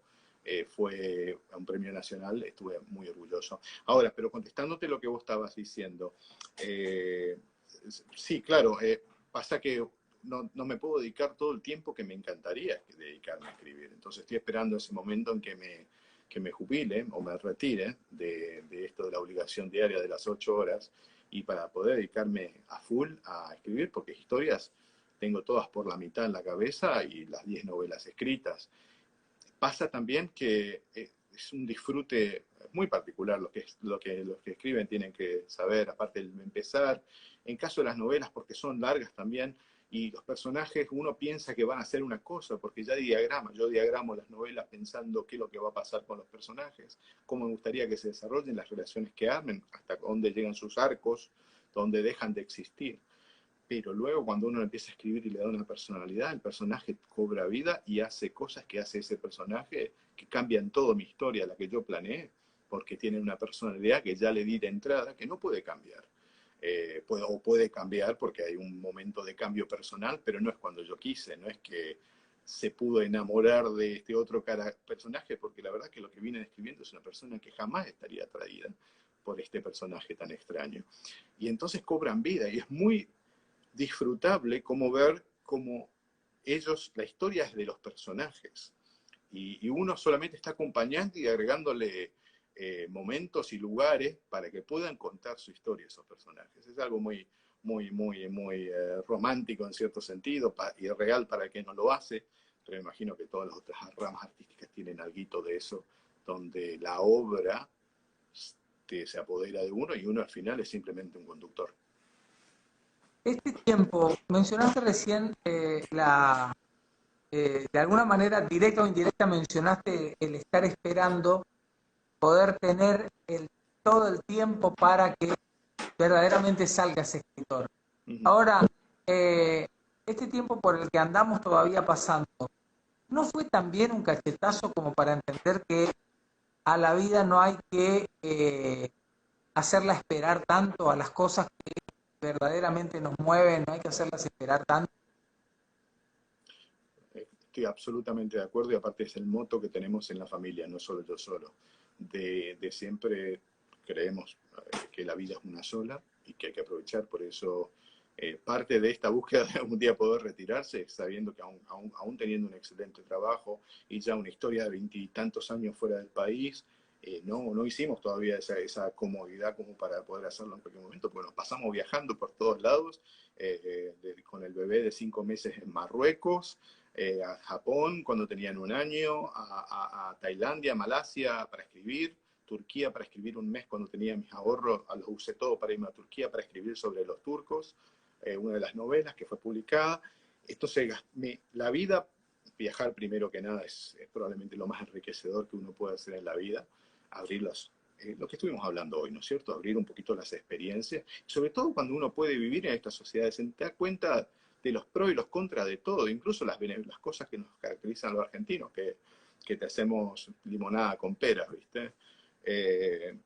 fue a un premio nacional, estuve muy orgulloso. Ahora, pero contestándote lo que vos estabas diciendo, sí, claro, pasa que no me puedo dedicar todo el tiempo que me encantaría dedicarme a escribir. Entonces estoy esperando ese momento en que me jubile o me retire de esto de la obligación diaria de las 8 horas y para poder dedicarme a full a escribir, porque historias tengo todas por la mitad en la cabeza y las 10 novelas escritas. Pasa también que es un disfrute muy particular los que escriben tienen que saber, aparte de empezar, en caso de las novelas, porque son largas también, y los personajes uno piensa que van a hacer una cosa, porque ya yo diagramo las novelas pensando qué es lo que va a pasar con los personajes, cómo me gustaría que se desarrollen las relaciones que armen, hasta dónde llegan sus arcos, dónde dejan de existir. Pero luego cuando uno empieza a escribir y le da una personalidad, el personaje cobra vida y hace cosas que hace ese personaje que cambian toda mi historia, la que yo planeé, porque tiene una personalidad que ya le di de entrada, que no puede cambiar. O puede cambiar porque hay un momento de cambio personal, pero no es cuando yo quise, no es que se pudo enamorar de este otro personaje, porque la verdad que lo que viene describiendo es una persona que jamás estaría atraída por este personaje tan extraño. Y entonces cobran vida y es muy disfrutable como ver cómo la historia es de los personajes y uno solamente está acompañando y agregándole momentos y lugares para que puedan contar su historia esos personajes. Es algo muy romántico en cierto sentido y real para el que no lo hace, pero imagino que todas las otras ramas artísticas tienen algo de eso, donde la obra se apodera de uno y uno al final es simplemente un conductor. Este tiempo, mencionaste recién de alguna manera, directa o indirecta, mencionaste el estar esperando poder tener todo el tiempo para que verdaderamente salga ese escritor. Ahora, este tiempo por el que andamos todavía pasando, ¿no fue también un cachetazo como para entender que a la vida no hay que hacerla esperar tanto, a las cosas que verdaderamente nos mueven, no hay que hacerlas esperar tanto? Estoy absolutamente de acuerdo y aparte es el moto que tenemos en la familia, no solo yo solo, de siempre creemos que la vida es una sola y que hay que aprovechar, por eso parte de esta búsqueda de algún día poder retirarse, sabiendo que aún teniendo un excelente trabajo y ya una historia de 20 y tantos años fuera del país, no hicimos todavía esa comodidad como para poder hacerlo en cualquier momento, porque nos pasamos viajando por todos lados, con el bebé de 5 meses en Marruecos, a Japón cuando tenían 1 año, a Tailandia, Malasia para escribir, Turquía para escribir 1 mes cuando tenía mis ahorros, los usé todo para irme a Turquía para escribir sobre los turcos, una de las novelas que fue publicada. Entonces, la vida, viajar primero que nada es probablemente lo más enriquecedor que uno puede hacer en la vida, abrirlas, lo que estuvimos hablando hoy, ¿no es cierto? Abrir un poquito las experiencias, sobre todo cuando uno puede vivir en estas sociedades, se da cuenta de los pros y los contras de todo, incluso las cosas que nos caracterizan a los argentinos, que te hacemos limonada con peras, ¿viste?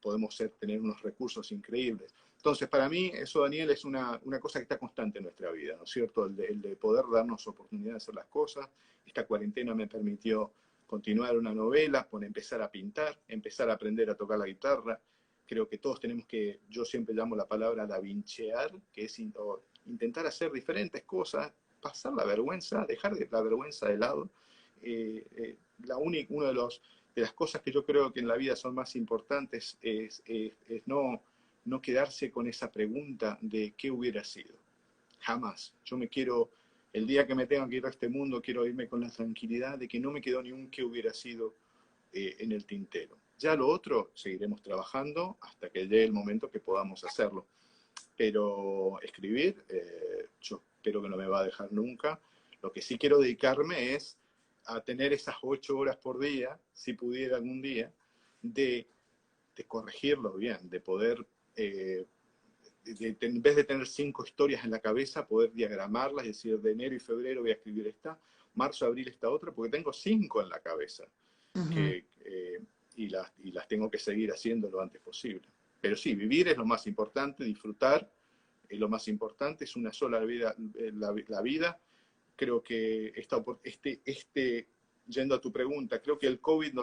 Podemos tener unos recursos increíbles. Entonces, para mí, eso, Daniel, es una cosa que está constante en nuestra vida, ¿no es cierto? El de poder darnos oportunidad de hacer las cosas. Esta cuarentena me permitió continuar una novela, empezar a pintar, empezar a aprender a tocar la guitarra. Creo que todos tenemos que, yo siempre llamo la palabra da vincear, que es intentar hacer diferentes cosas, pasar la vergüenza, dejar la vergüenza de lado. Una de las cosas que yo creo que en la vida son más importantes es no quedarse con esa pregunta de qué hubiera sido. Jamás. El día que me tenga que ir a este mundo, quiero irme con la tranquilidad de que no me quedó ni un qué hubiera sido en el tintero. Ya lo otro seguiremos trabajando hasta que llegue el momento que podamos hacerlo. Pero escribir, yo espero que no me va a dejar nunca. Lo que sí quiero dedicarme es a tener esas 8 horas por día, si pudiera algún día, de, de corregirlo bien, de poder, en vez de tener 5 historias en la cabeza, poder diagramarlas y decir, de enero y febrero voy a escribir esta, marzo, abril esta otra, porque tengo 5 en la cabeza Ujú. que, y las tengo que seguir haciendo lo antes posible. Pero sí, vivir es lo más importante, disfrutar es lo más importante, es una sola vida, la vida. Creo que yendo a tu pregunta, creo que el COVID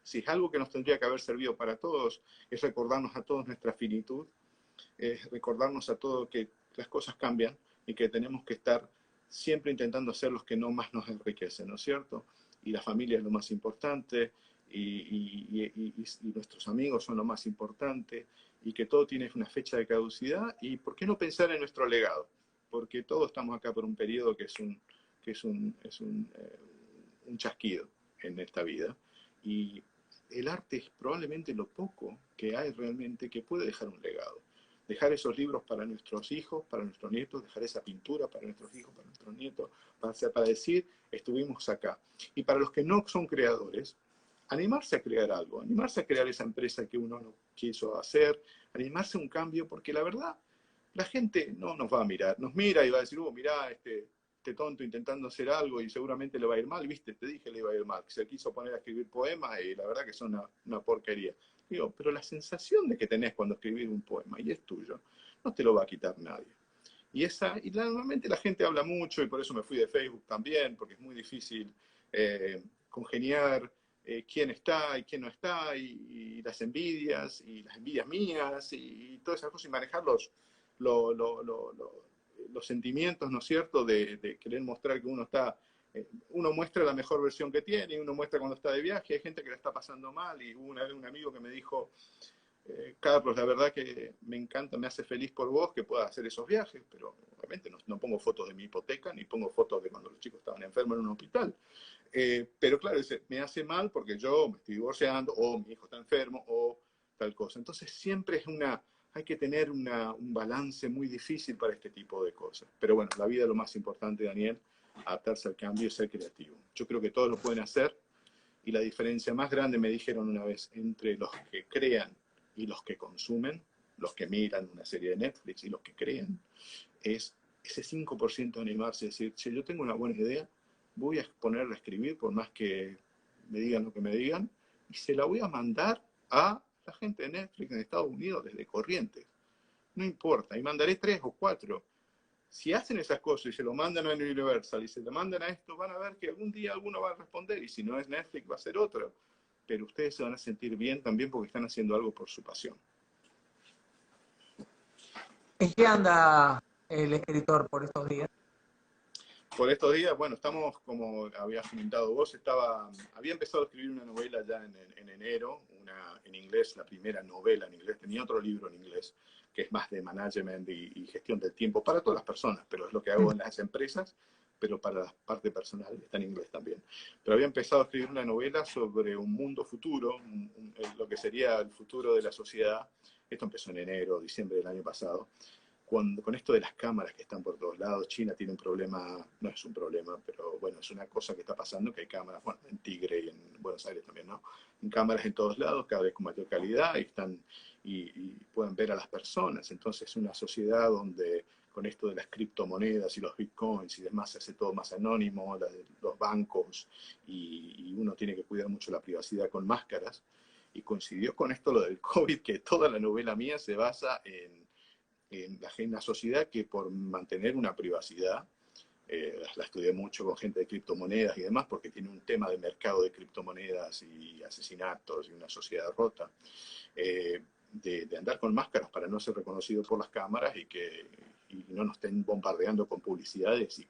si es algo que nos tendría que haber servido para todos, es recordarnos a todos nuestra finitud, es recordarnos a todos que las cosas cambian y que tenemos que estar siempre intentando hacer los que no más nos enriquecen, ¿no es cierto? Y la familia es lo más importante, y nuestros amigos son lo más importante, y que todo tiene una fecha de caducidad, y ¿por qué no pensar en nuestro legado? Porque todos estamos acá por un periodo que es un chasquido en esta vida, y el arte es probablemente lo poco que hay realmente que puede dejar un legado. Dejar esos libros para nuestros hijos, para nuestros nietos, dejar esa pintura para nuestros hijos, para nuestros nietos, para decir, estuvimos acá. Y para los que no son creadores, animarse a crear algo, animarse a crear esa empresa que uno no quiso hacer, animarse a un cambio, porque la verdad, la gente no nos va a mirar, nos mira y va a decir, mirá, este tonto intentando hacer algo y seguramente le va a ir mal, viste, te dije le iba a ir mal, se quiso poner a escribir poemas y la verdad que son una porquería. Digo, pero la sensación de que tenés cuando escribís un poema y es tuyo, no te lo va a quitar nadie. Normalmente la gente habla mucho, y por eso me fui de Facebook también, porque es muy difícil congeniar quién está y quién no está, y las envidias mías, y todas esas cosas, y manejar los sentimientos, ¿no es cierto?, de querer mostrar que uno está, uno muestra la mejor versión que tiene, y uno muestra cuando está de viaje, hay gente que la está pasando mal, y hubo una vez un amigo que me dijo, Carlos, la verdad que me encanta, me hace feliz por vos que puedas hacer esos viajes, pero obviamente no pongo fotos de mi hipoteca, ni pongo fotos de cuando los chicos estaban enfermos en un hospital. Pero claro, dice, me hace mal porque yo me estoy divorciando, o mi hijo está enfermo, o tal cosa. Entonces siempre hay que tener un balance muy difícil para este tipo de cosas. Pero bueno, la vida es lo más importante, Daniel, adaptarse al cambio y ser creativo. Yo creo que todos lo pueden hacer, y la diferencia más grande, me dijeron una vez, entre los que crean y los que consumen, los que miran una serie de Netflix y los que crean, es ese 5% de animarse a decir, che, yo tengo una buena idea, voy a ponerla a escribir por más que me digan lo que me digan, y se la voy a mandar a la gente de Netflix en Estados Unidos desde Corrientes. No importa, y mandaré 3 o 4. Si hacen esas cosas y se lo mandan a Universal y se lo mandan a esto, van a ver que algún día alguno va a responder, y si no es Netflix va a ser otro. Pero ustedes se van a sentir bien también porque están haciendo algo por su pasión. ¿En qué anda el escritor por estos días? Por estos días, bueno, estamos, como habías comentado vos, había empezado a escribir una novela ya en enero, en inglés, la primera novela en inglés. Tenía otro libro en inglés que es más de management y gestión del tiempo para todas las personas, pero es lo que hago en las empresas, pero para la parte personal está en inglés también. Pero había empezado a escribir una novela sobre un mundo futuro, lo que sería el futuro de la sociedad. Esto empezó en enero, diciembre del año pasado. Con esto de las cámaras que están por todos lados, China tiene un problema, no es un problema, pero bueno, es una cosa que está pasando, que hay cámaras, bueno, en Tigre y en Buenos Aires también, ¿no? En cámaras en todos lados, cada vez con mayor calidad, y pueden ver a las personas. Entonces es una sociedad donde con esto de las criptomonedas y los bitcoins y demás se hace todo más anónimo, los bancos, y uno tiene que cuidar mucho la privacidad con máscaras. Y coincidió con esto lo del COVID, que toda la novela mía se basa en la sociedad que, por mantener una privacidad, la estudié mucho con gente de criptomonedas y demás, porque tiene un tema de mercado de criptomonedas y asesinatos y una sociedad rota, de andar con máscaras para no ser reconocido por las cámaras, y no nos estén bombardeando con publicidades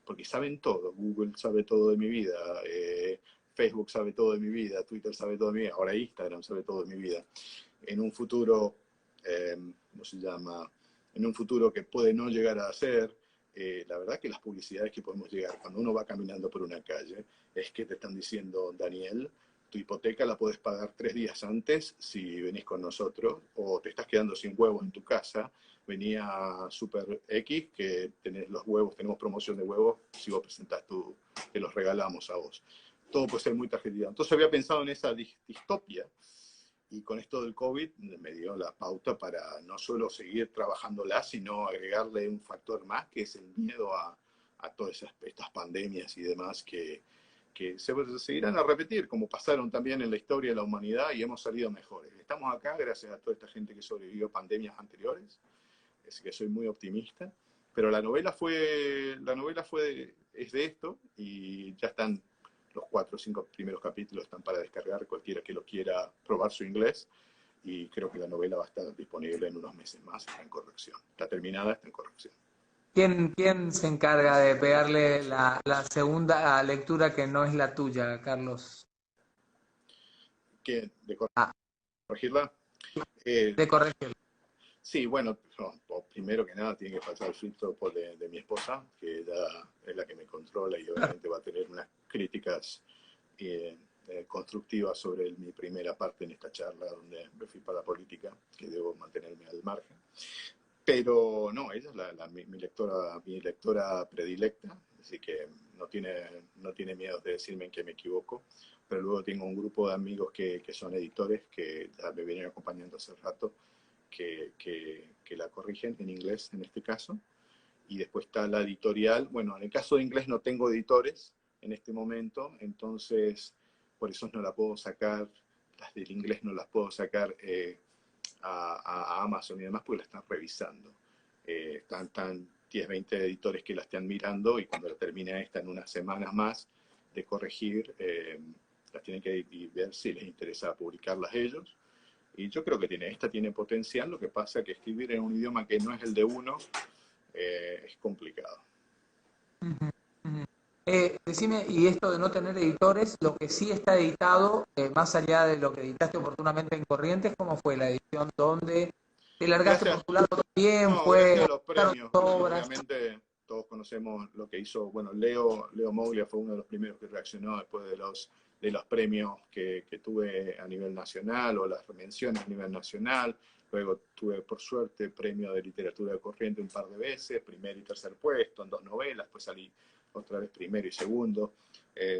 porque saben todo. Google sabe todo de mi vida, Facebook sabe todo de mi vida, Twitter sabe todo de mi vida, ahora Instagram sabe todo de mi vida. En un futuro, ¿cómo se llama? En un futuro que puede no llegar a ser, la verdad que las publicidades que podemos llegar cuando uno va caminando por una calle es que te están diciendo, Daniel, tu hipoteca la podés pagar 3 días antes si venís con nosotros, o te estás quedando sin huevos en tu casa, venía Super X, que tenés los huevos, tenemos promoción de huevos, si vos presentás te los regalamos a vos. Todo puede ser muy tarjetizado. Entonces había pensado en esa distopia, y con esto del COVID me dio la pauta para no solo seguir trabajándola, sino agregarle un factor más, que es el miedo a todas estas pandemias y demás que se seguirán a repetir, como pasaron también en la historia de la humanidad, y hemos salido mejores. Estamos acá gracias a toda esta gente que sobrevivió a pandemias anteriores, así que soy muy optimista. Pero la novela es de esto, y ya están los 4 o 5 primeros capítulos, están para descargar, cualquiera que lo quiera probar su inglés, y creo que la novela va a estar disponible en unos meses más, está en corrección. Está terminada, está en corrección. ¿Quién se encarga de pegarle la segunda lectura que no es la tuya, Carlos? ¿Qué? ¿De Ah, corregirla? Eh, de corregir. sí, bueno, primero que nada tiene que pasar el filtro de mi esposa, que ella es la que me controla y obviamente va a tener unas críticas constructivas sobre mi primera parte en esta charla, donde me fui para la política, que debo mantenerme al margen. Pero no, ella es mi lectora predilecta, así que no tiene miedo de decirme en que me equivoco. Pero luego tengo un grupo de amigos que son editores, que ya me vienen acompañando hace rato, que la corrigen en inglés en este caso. Y después está la editorial. Bueno, en el caso de inglés no tengo editores en este momento, entonces por eso no la puedo sacar, las del inglés no las puedo sacar a Amazon y demás, porque la están revisando. Están 10, 20 editores que la están mirando, y cuando la termine esta en unas semanas más de corregir, las tienen que ver si les interesa publicarlas ellos. Y yo creo que esta tiene potencial, lo que pasa es que escribir en un idioma que no es el de uno es complicado. Uh-huh, uh-huh. Decime, y esto de no tener editores, lo que sí está editado, más allá de lo que editaste oportunamente en Corrientes, ¿cómo fue la edición? ¿Dónde te largaste por Gracias. tu lado bien? No, ¿Fue gracias a los premios. obras? Obviamente todos conocemos lo que hizo, bueno, Leo Moglia fue uno de los primeros que reaccionó después de los premios que tuve a nivel nacional, o las menciones a nivel nacional. Luego tuve, por suerte, premio de literatura de Corrientes un par de veces, primer y tercer puesto en 2 novelas, pues salí otra vez primero y segundo.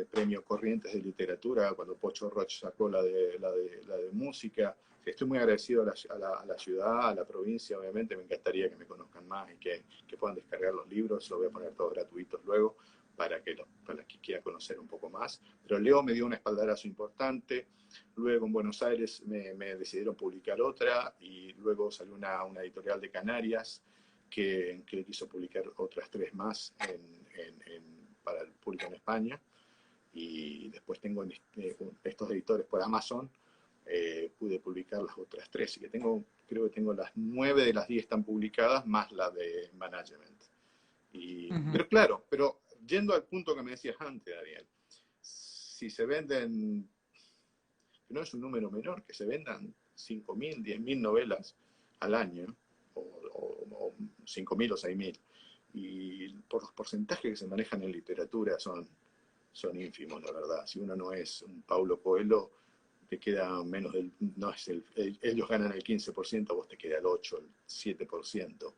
Premio Corrientes de literatura cuando Pocho Roch sacó la de música. Estoy muy agradecido a la ciudad, a la provincia, obviamente. Me encantaría que me conozcan más y que puedan descargar los libros. Lo voy a poner todos gratuitos luego para que quiera conocer un poco más. Pero Leo me dio un espaldarazo importante. Luego en Buenos Aires me decidieron publicar otra, y luego salió una editorial de Canarias que quiso publicar otras 3 más para el público en España. Y después tengo estos editores por Amazon. Pude publicar las otras 3, y creo que tengo las 9 de las 10 están publicadas, más la de Management. Pero claro, yendo al punto que me decías antes, Daniel, si se venden, que no es un número menor, que se vendan 5.000, 10.000 novelas al año, o 5.000 o 6.000, y por los porcentajes que se manejan en literatura son ínfimos, la verdad. Si uno no es un Paulo Coelho, te queda menos del, no es ellos ganan el 15%, vos te queda el 8, el 7%.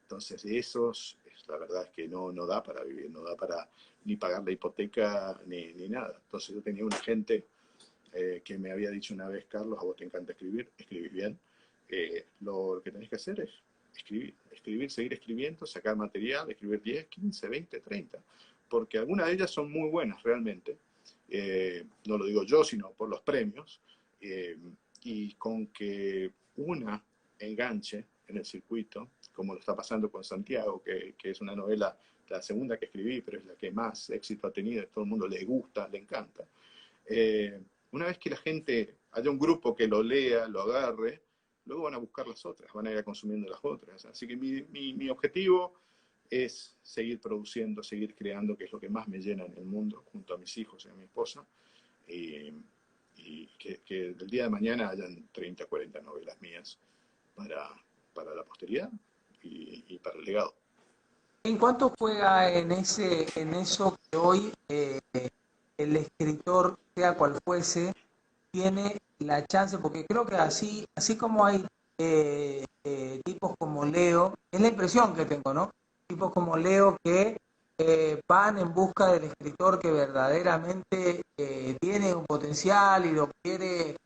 Entonces, de esos, la verdad es que no da para vivir, no da para ni pagar la hipoteca ni nada. Entonces, yo tenía un agente que me había dicho una vez: Carlos, a vos te encanta escribir, escribís bien. Lo que tenés que hacer es escribir, seguir escribiendo, sacar material, escribir 10, 15, 20, 30. Porque algunas de ellas son muy buenas realmente. No lo digo yo, sino por los premios. Y con que una enganche en el circuito, como lo está pasando con Santiago, que es una novela, la segunda que escribí, pero es la que más éxito ha tenido, todo el mundo le gusta, le encanta. Una vez que la gente, haya un grupo que lo lea, lo agarre, luego van a buscar las otras, van a ir consumiendo las otras. Así que mi objetivo es seguir produciendo, seguir creando, que es lo que más me llena en el mundo, junto a mis hijos y a mi esposa, y que el día de mañana hayan 30, 40 novelas mías para la posteridad y para el legado. ¿En cuánto juega en eso que hoy el escritor, sea cual fuese, tiene la chance, porque creo que así como hay tipos como Leo, es la impresión que tengo, ¿no? Tipos como Leo que van en busca del escritor que verdaderamente tiene un potencial y lo quiere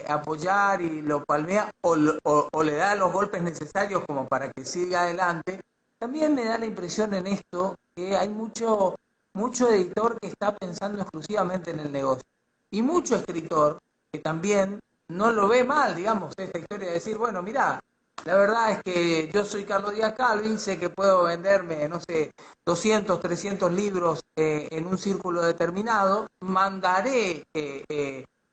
apoyar y lo palmea o le da los golpes necesarios como para que siga adelante. También me da la impresión en esto que hay mucho editor que está pensando exclusivamente en el negocio y mucho escritor que también no lo ve mal, digamos, esta historia de decir, bueno, mira, la verdad es que yo soy Carlos Díaz Calvin, sé que puedo venderme, no sé, 200, 300 libros en un círculo determinado, mandaré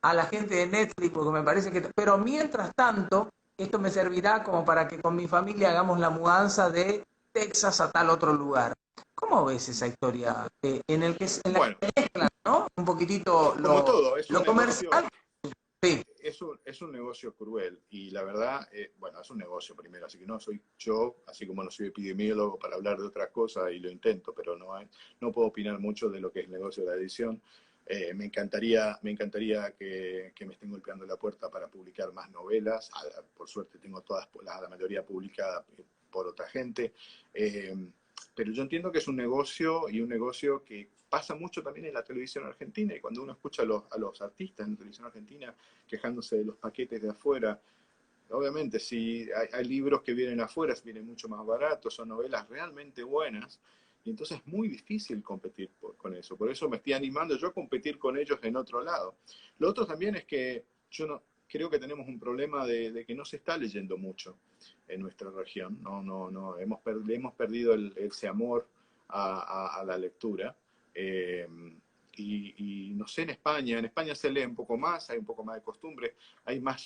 a la gente de Netflix porque me parece que... Pero mientras tanto, esto me servirá como para que con mi familia hagamos la mudanza de Texas a tal otro lugar. ¿Cómo ves esa historia en la Bueno, que mezclan, ¿no? Un poquitito como todo, es un lo negocio, comercial. Sí. es un negocio cruel y la verdad, bueno, es un negocio primero, así que no soy yo, así como no soy epidemiólogo para hablar de otras cosas y lo intento, pero no puedo opinar mucho de lo que es el negocio de la edición. Me encantaría que me estén golpeando la puerta para publicar más novelas. Por suerte tengo todas, la mayoría publicada por otra gente. Eh, pero yo entiendo que es un negocio y un negocio que pasa mucho también en la televisión argentina. Y cuando uno escucha a los artistas en la televisión argentina quejándose de los paquetes de afuera, obviamente si hay libros que vienen afuera, vienen mucho más baratos, son novelas realmente buenas. Y entonces es muy difícil competir con eso. Por eso me estoy animando yo a competir con ellos en otro lado. Lo otro también es que yo no, creo que tenemos un problema de que no se está leyendo mucho en nuestra región. No, hemos perdido ese amor a la lectura. Eh, y no sé, en España se lee un poco más, hay un poco más de costumbre, hay más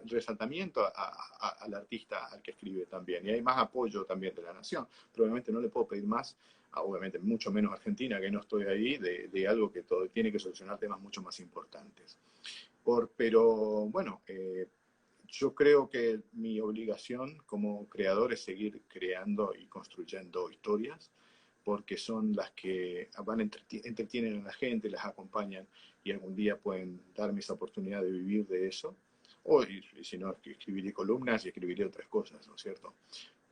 resaltamiento al artista, al que escribe también, y hay más apoyo también de la nación. Probablemente no le puedo pedir más, obviamente mucho menos a Argentina, que no estoy ahí, de algo que todo, tiene que solucionar temas mucho más importantes. Pero bueno, yo creo que mi obligación como creador es seguir creando y construyendo historias, porque son las que entretienen a la gente, las acompañan y algún día pueden darme esa oportunidad de vivir de eso. O, y si no, escribiré columnas y escribiré otras cosas, ¿no es cierto?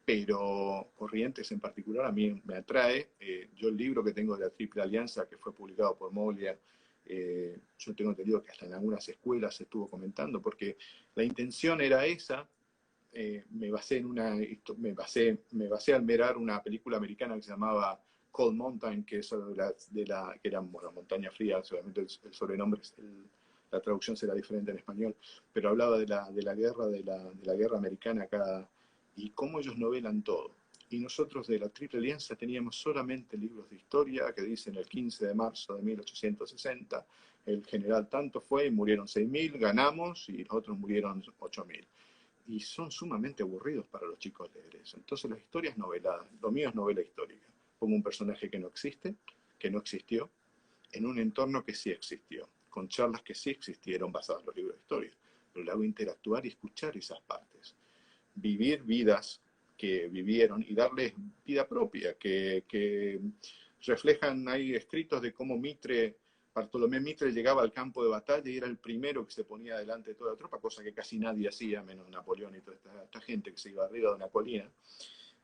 Pero Corrientes en particular a mí me atrae. Yo el libro que tengo de la Triple Alianza, que fue publicado por Moglia, yo tengo entendido que hasta en algunas escuelas se estuvo comentando, porque la intención era esa. Me basé al mirar una película americana que se llamaba Cold Mountain, que es que era bueno, montaña fría, seguramente el sobrenombre, la traducción será diferente en español, pero hablaba de la guerra americana acá y cómo ellos novelan todo. Y nosotros de la Triple Alianza teníamos solamente libros de historia que dicen el 15 de marzo de 1860, el general tanto fue y murieron 6.000, ganamos y los otros murieron 8.000. Y son sumamente aburridos para los chicos leer eso. Entonces las historias noveladas, lo mío es novela histórica. Pongo un personaje que no existe, que no existió, en un entorno que sí existió, con charlas que sí existieron basadas en los libros de historia, pero le hago interactuar y escuchar esas partes, vivir vidas que vivieron y darles vida propia, que reflejan, hay escritos de cómo Bartolomé Mitre llegaba al campo de batalla y era el primero que se ponía delante de toda la tropa, cosa que casi nadie hacía, menos Napoleón y toda esta gente que se iba arriba de una colina.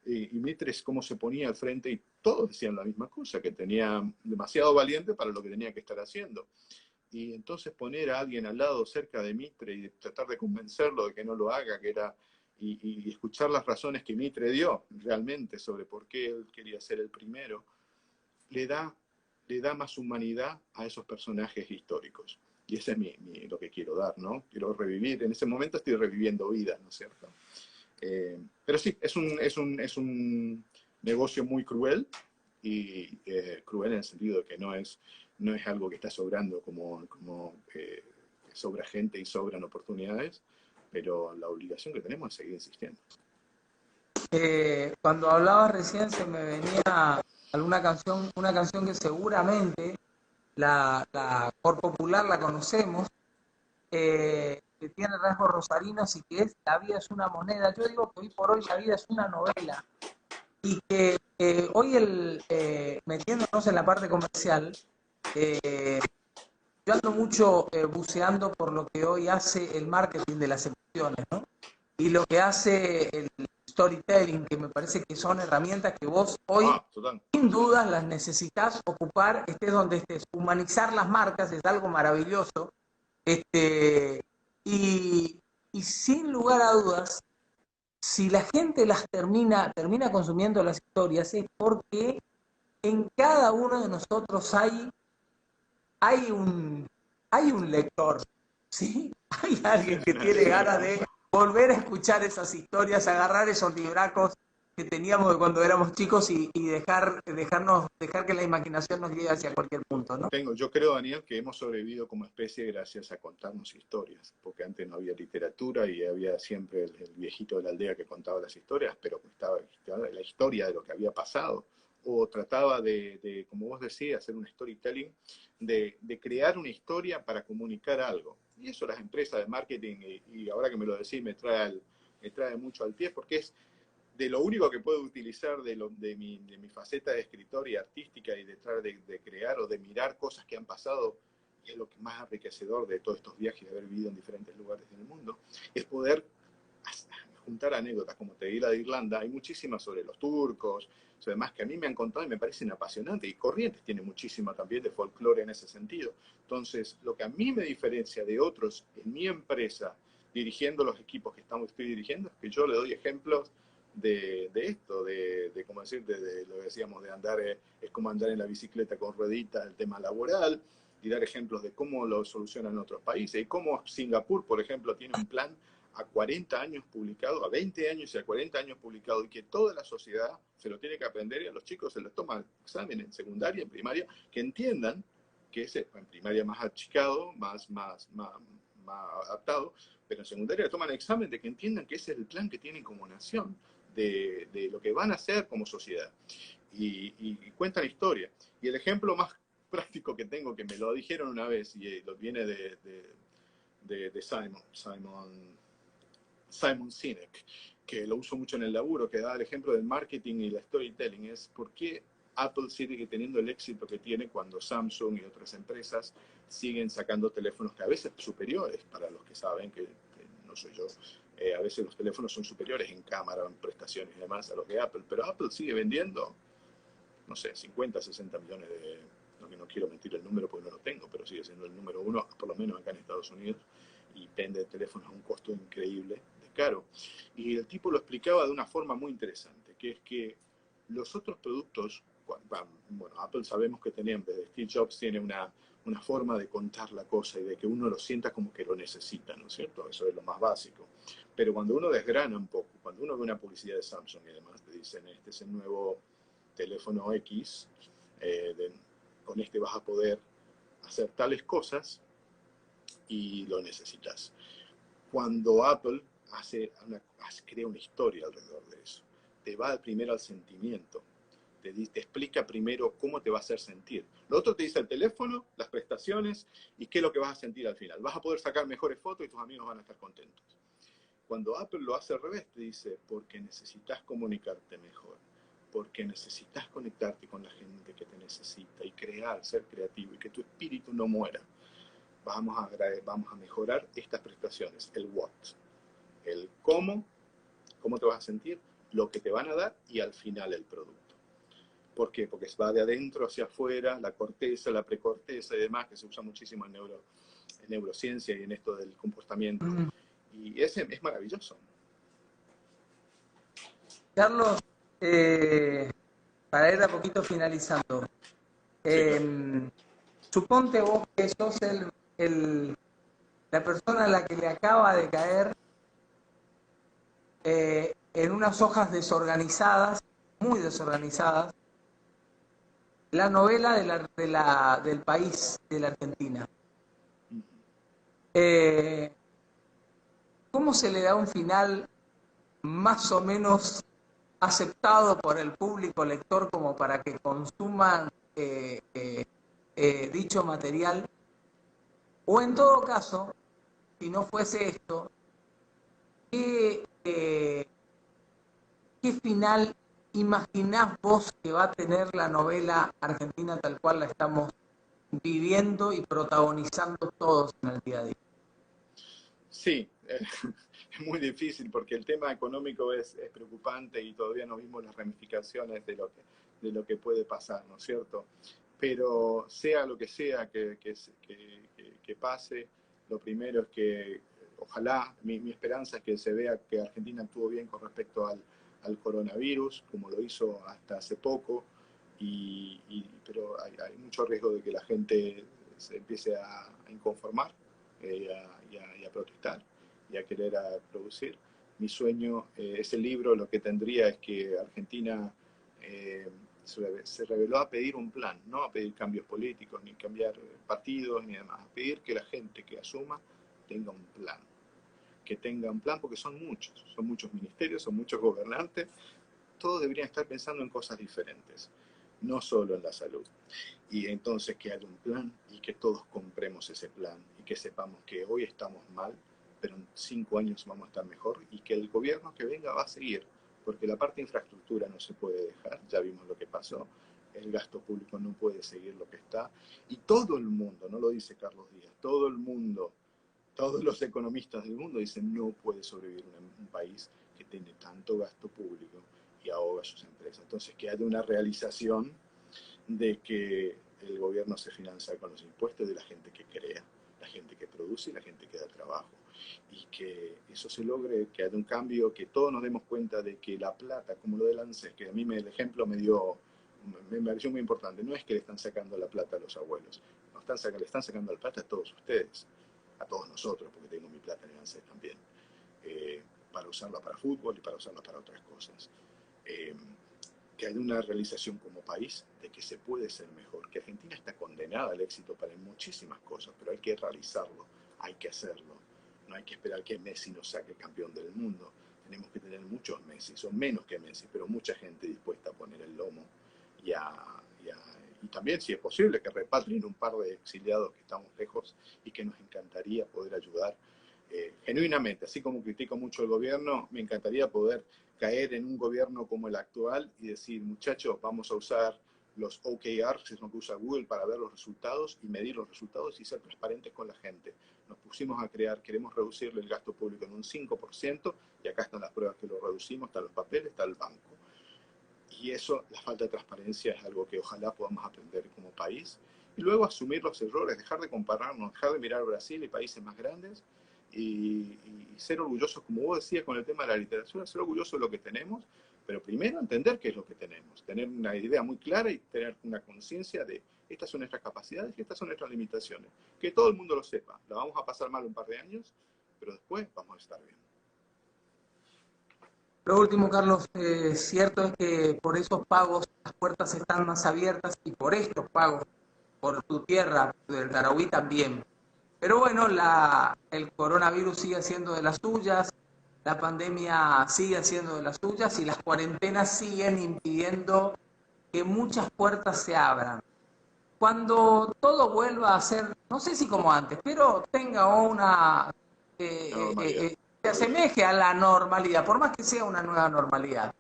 Y Mitre es cómo se ponía al frente y todos decían la misma cosa, que tenía demasiado valiente para lo que tenía que estar haciendo. Y entonces poner a alguien al lado, cerca de Mitre, y tratar de convencerlo de que no lo haga, y escuchar las razones que Mitre dio realmente sobre por qué él quería ser el primero, le da más humanidad a esos personajes históricos. Y ese es lo que quiero dar, ¿no? Quiero revivir, en ese momento estoy reviviendo vidas, ¿no es cierto? Pero sí, es un negocio muy cruel, y cruel en el sentido de que no es algo que está sobrando como sobra gente y sobran oportunidades, pero la obligación que tenemos es seguir insistiendo. Cuando hablabas recién se me venía alguna canción, una canción que seguramente por popular la conocemos, que tiene rasgos rosarinos y que es La vida es una moneda. Yo digo que hoy por hoy la vida es una novela y que hoy metiéndonos en la parte comercial, eh, yo ando mucho buceando por lo que hoy hace el marketing de las emociones, ¿no? Y lo que hace el storytelling, que me parece que son herramientas que vos hoy, sin dudas, las necesitas ocupar, estés donde estés. Humanizar las marcas es algo maravilloso. Y, y sin lugar a dudas, si la gente termina consumiendo las historias, es porque en cada uno de nosotros hay un, hay un lector, ¿sí? Hay alguien que tiene ganas de volver a escuchar esas historias, agarrar esos libracos que teníamos de cuando éramos chicos y dejar que la imaginación nos guíe hacia cualquier punto, ¿no? Yo creo, Daniel, que hemos sobrevivido como especie gracias a contarnos historias, porque antes no había literatura y había siempre el viejito de la aldea que contaba las historias, pero estaba la historia de lo que había pasado, o trataba de como vos decías, hacer un storytelling, de crear una historia para comunicar algo. Y eso las empresas de marketing, y ahora que me lo decís, me trae mucho al pie, porque es de lo único que puedo utilizar de mi faceta de escritor y artística y de tratar de crear o de mirar cosas que han pasado, y es lo que más enriquecedor de todos estos viajes, de haber vivido en diferentes lugares del mundo, es poder juntar anécdotas, como te di la de Irlanda, hay muchísimas sobre los turcos, además que a mí me han contado y me parecen apasionantes, y Corrientes tiene muchísima también de folclore en ese sentido. Entonces, lo que a mí me diferencia de otros en mi empresa, dirigiendo los equipos que estoy dirigiendo, es que yo le doy ejemplos de esto, cómo decir, de lo que decíamos, de andar, es como andar en la bicicleta con rueditas, el tema laboral, y dar ejemplos de cómo lo solucionan otros países, y cómo Singapur, por ejemplo, tiene un plan a 40 años publicado, a 20 años y a 40 años publicado, y que toda la sociedad se lo tiene que aprender, y a los chicos se les toma examen en secundaria, en primaria, que entiendan que ese, en primaria más achicado, más adaptado, pero en secundaria le toman examen de que entiendan que ese es el plan que tienen como nación, de lo que van a hacer como sociedad. Y cuentan historia. Y el ejemplo más práctico que tengo, que me lo dijeron una vez, y lo viene de Simon Sinek, que lo uso mucho en el laburo, que da el ejemplo del marketing y la storytelling, es por qué Apple sigue teniendo el éxito que tiene cuando Samsung y otras empresas siguen sacando teléfonos que a veces superiores, para los que saben que no soy yo, a veces los teléfonos son superiores en cámara, en prestaciones y demás a los de Apple, pero Apple sigue vendiendo, no sé, 50, 60 millones de, no quiero mentir el número porque no lo tengo, pero sigue siendo el número uno, por lo menos acá en Estados Unidos, y vende teléfonos a un costo increíble, de caro. Y el tipo lo explicaba de una forma muy interesante, que es que los otros productos, bueno, Apple sabemos que tenía, desde Steve Jobs tiene una forma de contar la cosa y de que uno lo sienta como que lo necesita, ¿no es cierto? Eso es lo más básico. Pero cuando uno desgrana un poco, cuando uno ve una publicidad de Samsung y demás, te dicen, este es el nuevo teléfono X, con este vas a poder hacer tales cosas y lo necesitas. Cuando Apple crea una historia alrededor de eso, te va primero al sentimiento, te explica primero cómo te va a hacer sentir. Lo otro te dice el teléfono, las prestaciones y qué es lo que vas a sentir al final. Vas a poder sacar mejores fotos y tus amigos van a estar contentos. Cuando Apple lo hace al revés, te dice, porque necesitas comunicarte mejor, porque necesitas conectarte con la gente que te necesita y crear, ser creativo y que tu espíritu no muera. Vamos a mejorar estas prestaciones, el what, el cómo te vas a sentir, lo que te van a dar y al final el producto. ¿Por qué? Porque va de adentro hacia afuera, la corteza, la precorteza y demás, que se usa muchísimo en neurociencia y en esto del comportamiento. Y ese es maravilloso. Carlos, para ir a poquito finalizando, sí, suponte vos que sos la persona a la que le acaba de caer en unas hojas desorganizadas, muy desorganizadas, la novela del país, de la Argentina. ¿Cómo se le da un final más o menos aceptado por el público lector como para que consuman dicho material? O en todo caso, si no fuese esto, ¿qué final imaginás vos que va a tener la novela argentina tal cual la estamos viviendo y protagonizando todos en el día a día. Sí, es muy difícil porque el tema económico es preocupante y todavía no vimos las ramificaciones de lo que puede pasar, ¿no es cierto? Pero sea lo que sea que pase, lo primero es que ojalá, mi esperanza es que se vea que Argentina actuó bien con respecto al coronavirus, como lo hizo hasta hace poco, pero hay mucho riesgo de que la gente se empiece a inconformar y a protestar y a querer producir. Mi sueño, ese libro lo que tendría es que Argentina se reveló a pedir un plan, no a pedir cambios políticos, ni cambiar partidos, ni demás, a pedir que la gente que asuma tenga un plan. Que tenga un plan porque son muchos ministerios, son muchos gobernantes, todos deberían estar pensando en cosas diferentes, no solo en la salud. Y entonces que haya un plan y que todos compremos ese plan y que sepamos que hoy estamos mal, pero en 5 años vamos a estar mejor y que el gobierno que venga va a seguir, porque la parte de infraestructura no se puede dejar, ya vimos lo que pasó, el gasto público no puede seguir lo que está, y todo el mundo, no lo dice Carlos Díaz, todo el mundo, todos los economistas del mundo dicen no puede sobrevivir un país que tiene tanto gasto público y ahoga a sus empresas. Entonces que haya una realización de que el gobierno se financia con los impuestos de la gente que crea, la gente que produce y la gente que da trabajo. Y que eso se logre, que haya un cambio, que todos nos demos cuenta de que la plata, como lo del ANSES, que a mí el ejemplo me pareció muy importante, no es que le están sacando la plata a los abuelos, le están sacando la plata a todos ustedes, a todos nosotros, porque tengo mi plata en el ANSES también, para usarla para fútbol y para usarla para otras cosas. Que haya una realización como país de que se puede ser mejor, que Argentina está condenada al éxito para muchísimas cosas, pero hay que realizarlo, hay que hacerlo. No hay que esperar que Messi nos saque campeón del mundo. Tenemos que tener muchos Messi, son menos que Messi, pero mucha gente dispuesta a poner el lomo y también, si es posible, que repatrien un par de exiliados que estamos lejos y que nos encantaría poder ayudar genuinamente. Así como critico mucho el gobierno, me encantaría poder caer en un gobierno como el actual y decir, muchachos, vamos a usar los OKRs, que es lo que usa Google, para ver los resultados y medir los resultados y ser transparentes con la gente. Nos pusimos a crear, queremos reducirle el gasto público en un 5%, y acá están las pruebas que lo reducimos, están los papeles, está el banco. Y eso, la falta de transparencia es algo que ojalá podamos aprender como país. Y luego asumir los errores, dejar de compararnos, dejar de mirar Brasil y países más grandes y ser orgullosos, como vos decías con el tema de la literatura, ser orgullosos de lo que tenemos, pero primero entender qué es lo que tenemos, tener una idea muy clara y tener una conciencia de estas son nuestras capacidades y estas son nuestras limitaciones. Que todo el mundo lo sepa. La vamos a pasar mal un par de años, pero después vamos a estar bien. Lo último, Carlos, cierto es que por esos pagos las puertas están más abiertas y por estos pagos, por tu tierra, del Tarahui también. Pero bueno, el coronavirus sigue haciendo de las suyas, la pandemia sigue haciendo de las suyas y las cuarentenas siguen impidiendo que muchas puertas se abran. Cuando todo vuelva a ser, no sé si como antes, pero tenga una se asemeje a la normalidad, por más que sea una nueva normalidad.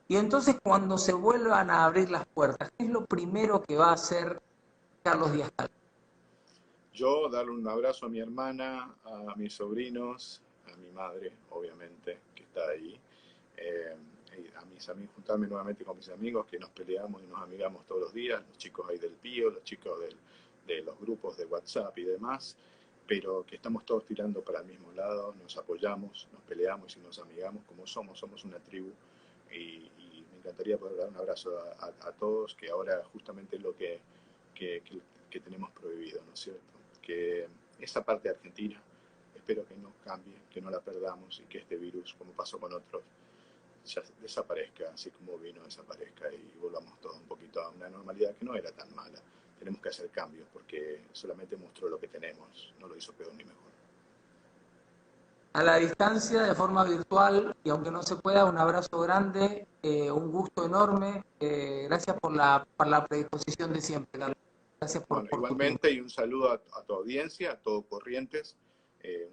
Y entonces cuando se vuelvan a abrir las puertas, ¿qué es lo primero que va a hacer Carlos Díaz Calvo? Yo darle un abrazo a mi hermana, a mis sobrinos, a mi madre, obviamente, que está ahí, a mis amigos, juntarme nuevamente con mis amigos, que nos peleamos y nos amigamos todos los días, los chicos ahí del Pío, los chicos de los grupos de WhatsApp y demás, pero que estamos todos tirando para el mismo lado, nos apoyamos, nos peleamos y nos amigamos como somos una tribu, y me encantaría poder dar un abrazo a todos, que ahora justamente es lo que tenemos prohibido, ¿no es cierto? Que esa parte de Argentina, espero que no cambie, que no la perdamos y que este virus, como pasó con otros, ya desaparezca, así como vino, desaparezca y volvamos todos un poquito a una normalidad que no era tan mala. Tenemos que hacer cambios porque solamente mostró lo que tenemos, no lo hizo peor ni mejor. A la distancia, de forma virtual, y aunque no se pueda, un abrazo grande, un gusto enorme. Gracias por la predisposición de siempre, Carlos. Gracias Bueno, por tu tiempo. igualmente, y un saludo a tu audiencia, a todo Corrientes.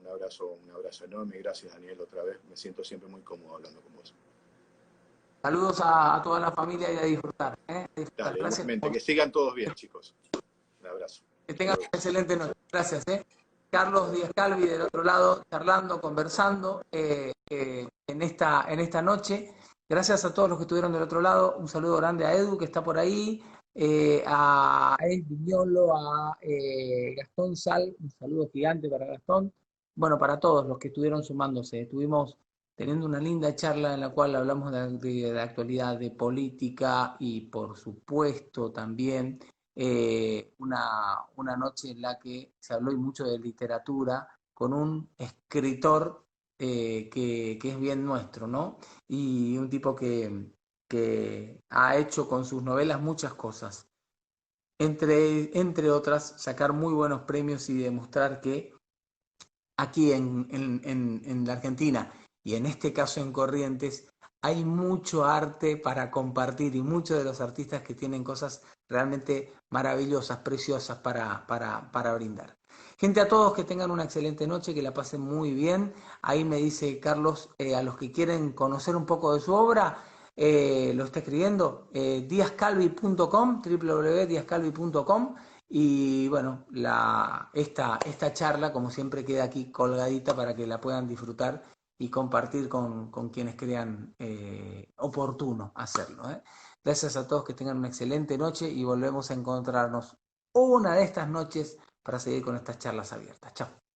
Un abrazo enorme. Gracias, Daniel, otra vez. Me siento siempre muy cómodo hablando con vos. Saludos a toda la familia y a disfrutar. Dale, Gracias igualmente. por... Que sigan todos bien, chicos. Un abrazo. Que tengan una excelente noche. Gracias. Carlos Díaz Calvi del otro lado, charlando, conversando en esta noche. Gracias a todos los que estuvieron del otro lado. Un saludo grande a Edu, que está por ahí, a Ed Viñolo, a Gastón Sal, un saludo gigante para Gastón. Bueno, para todos los que estuvieron sumándose. Estuvimos teniendo una linda charla en la cual hablamos de actualidad, de política y por supuesto también una noche en la que se habló y mucho de literatura con un escritor que es bien nuestro, ¿no? Y un tipo que ha hecho con sus novelas muchas cosas. Entre otras, sacar muy buenos premios y demostrar que aquí en la Argentina y en este caso en Corrientes hay mucho arte para compartir y muchos de los artistas que tienen cosas realmente maravillosas, preciosas para brindar. Gente, a todos que tengan una excelente noche, que la pasen muy bien. Ahí me dice Carlos, a los que quieren conocer un poco de su obra, lo está escribiendo, diazcalvi.com, www.diazcalvi.com. Y bueno, esta charla, como siempre, queda aquí colgadita para que la puedan disfrutar y compartir con quienes crean oportuno hacerlo. Gracias a todos, que tengan una excelente noche y volvemos a encontrarnos una de estas noches para seguir con estas charlas abiertas. Chao.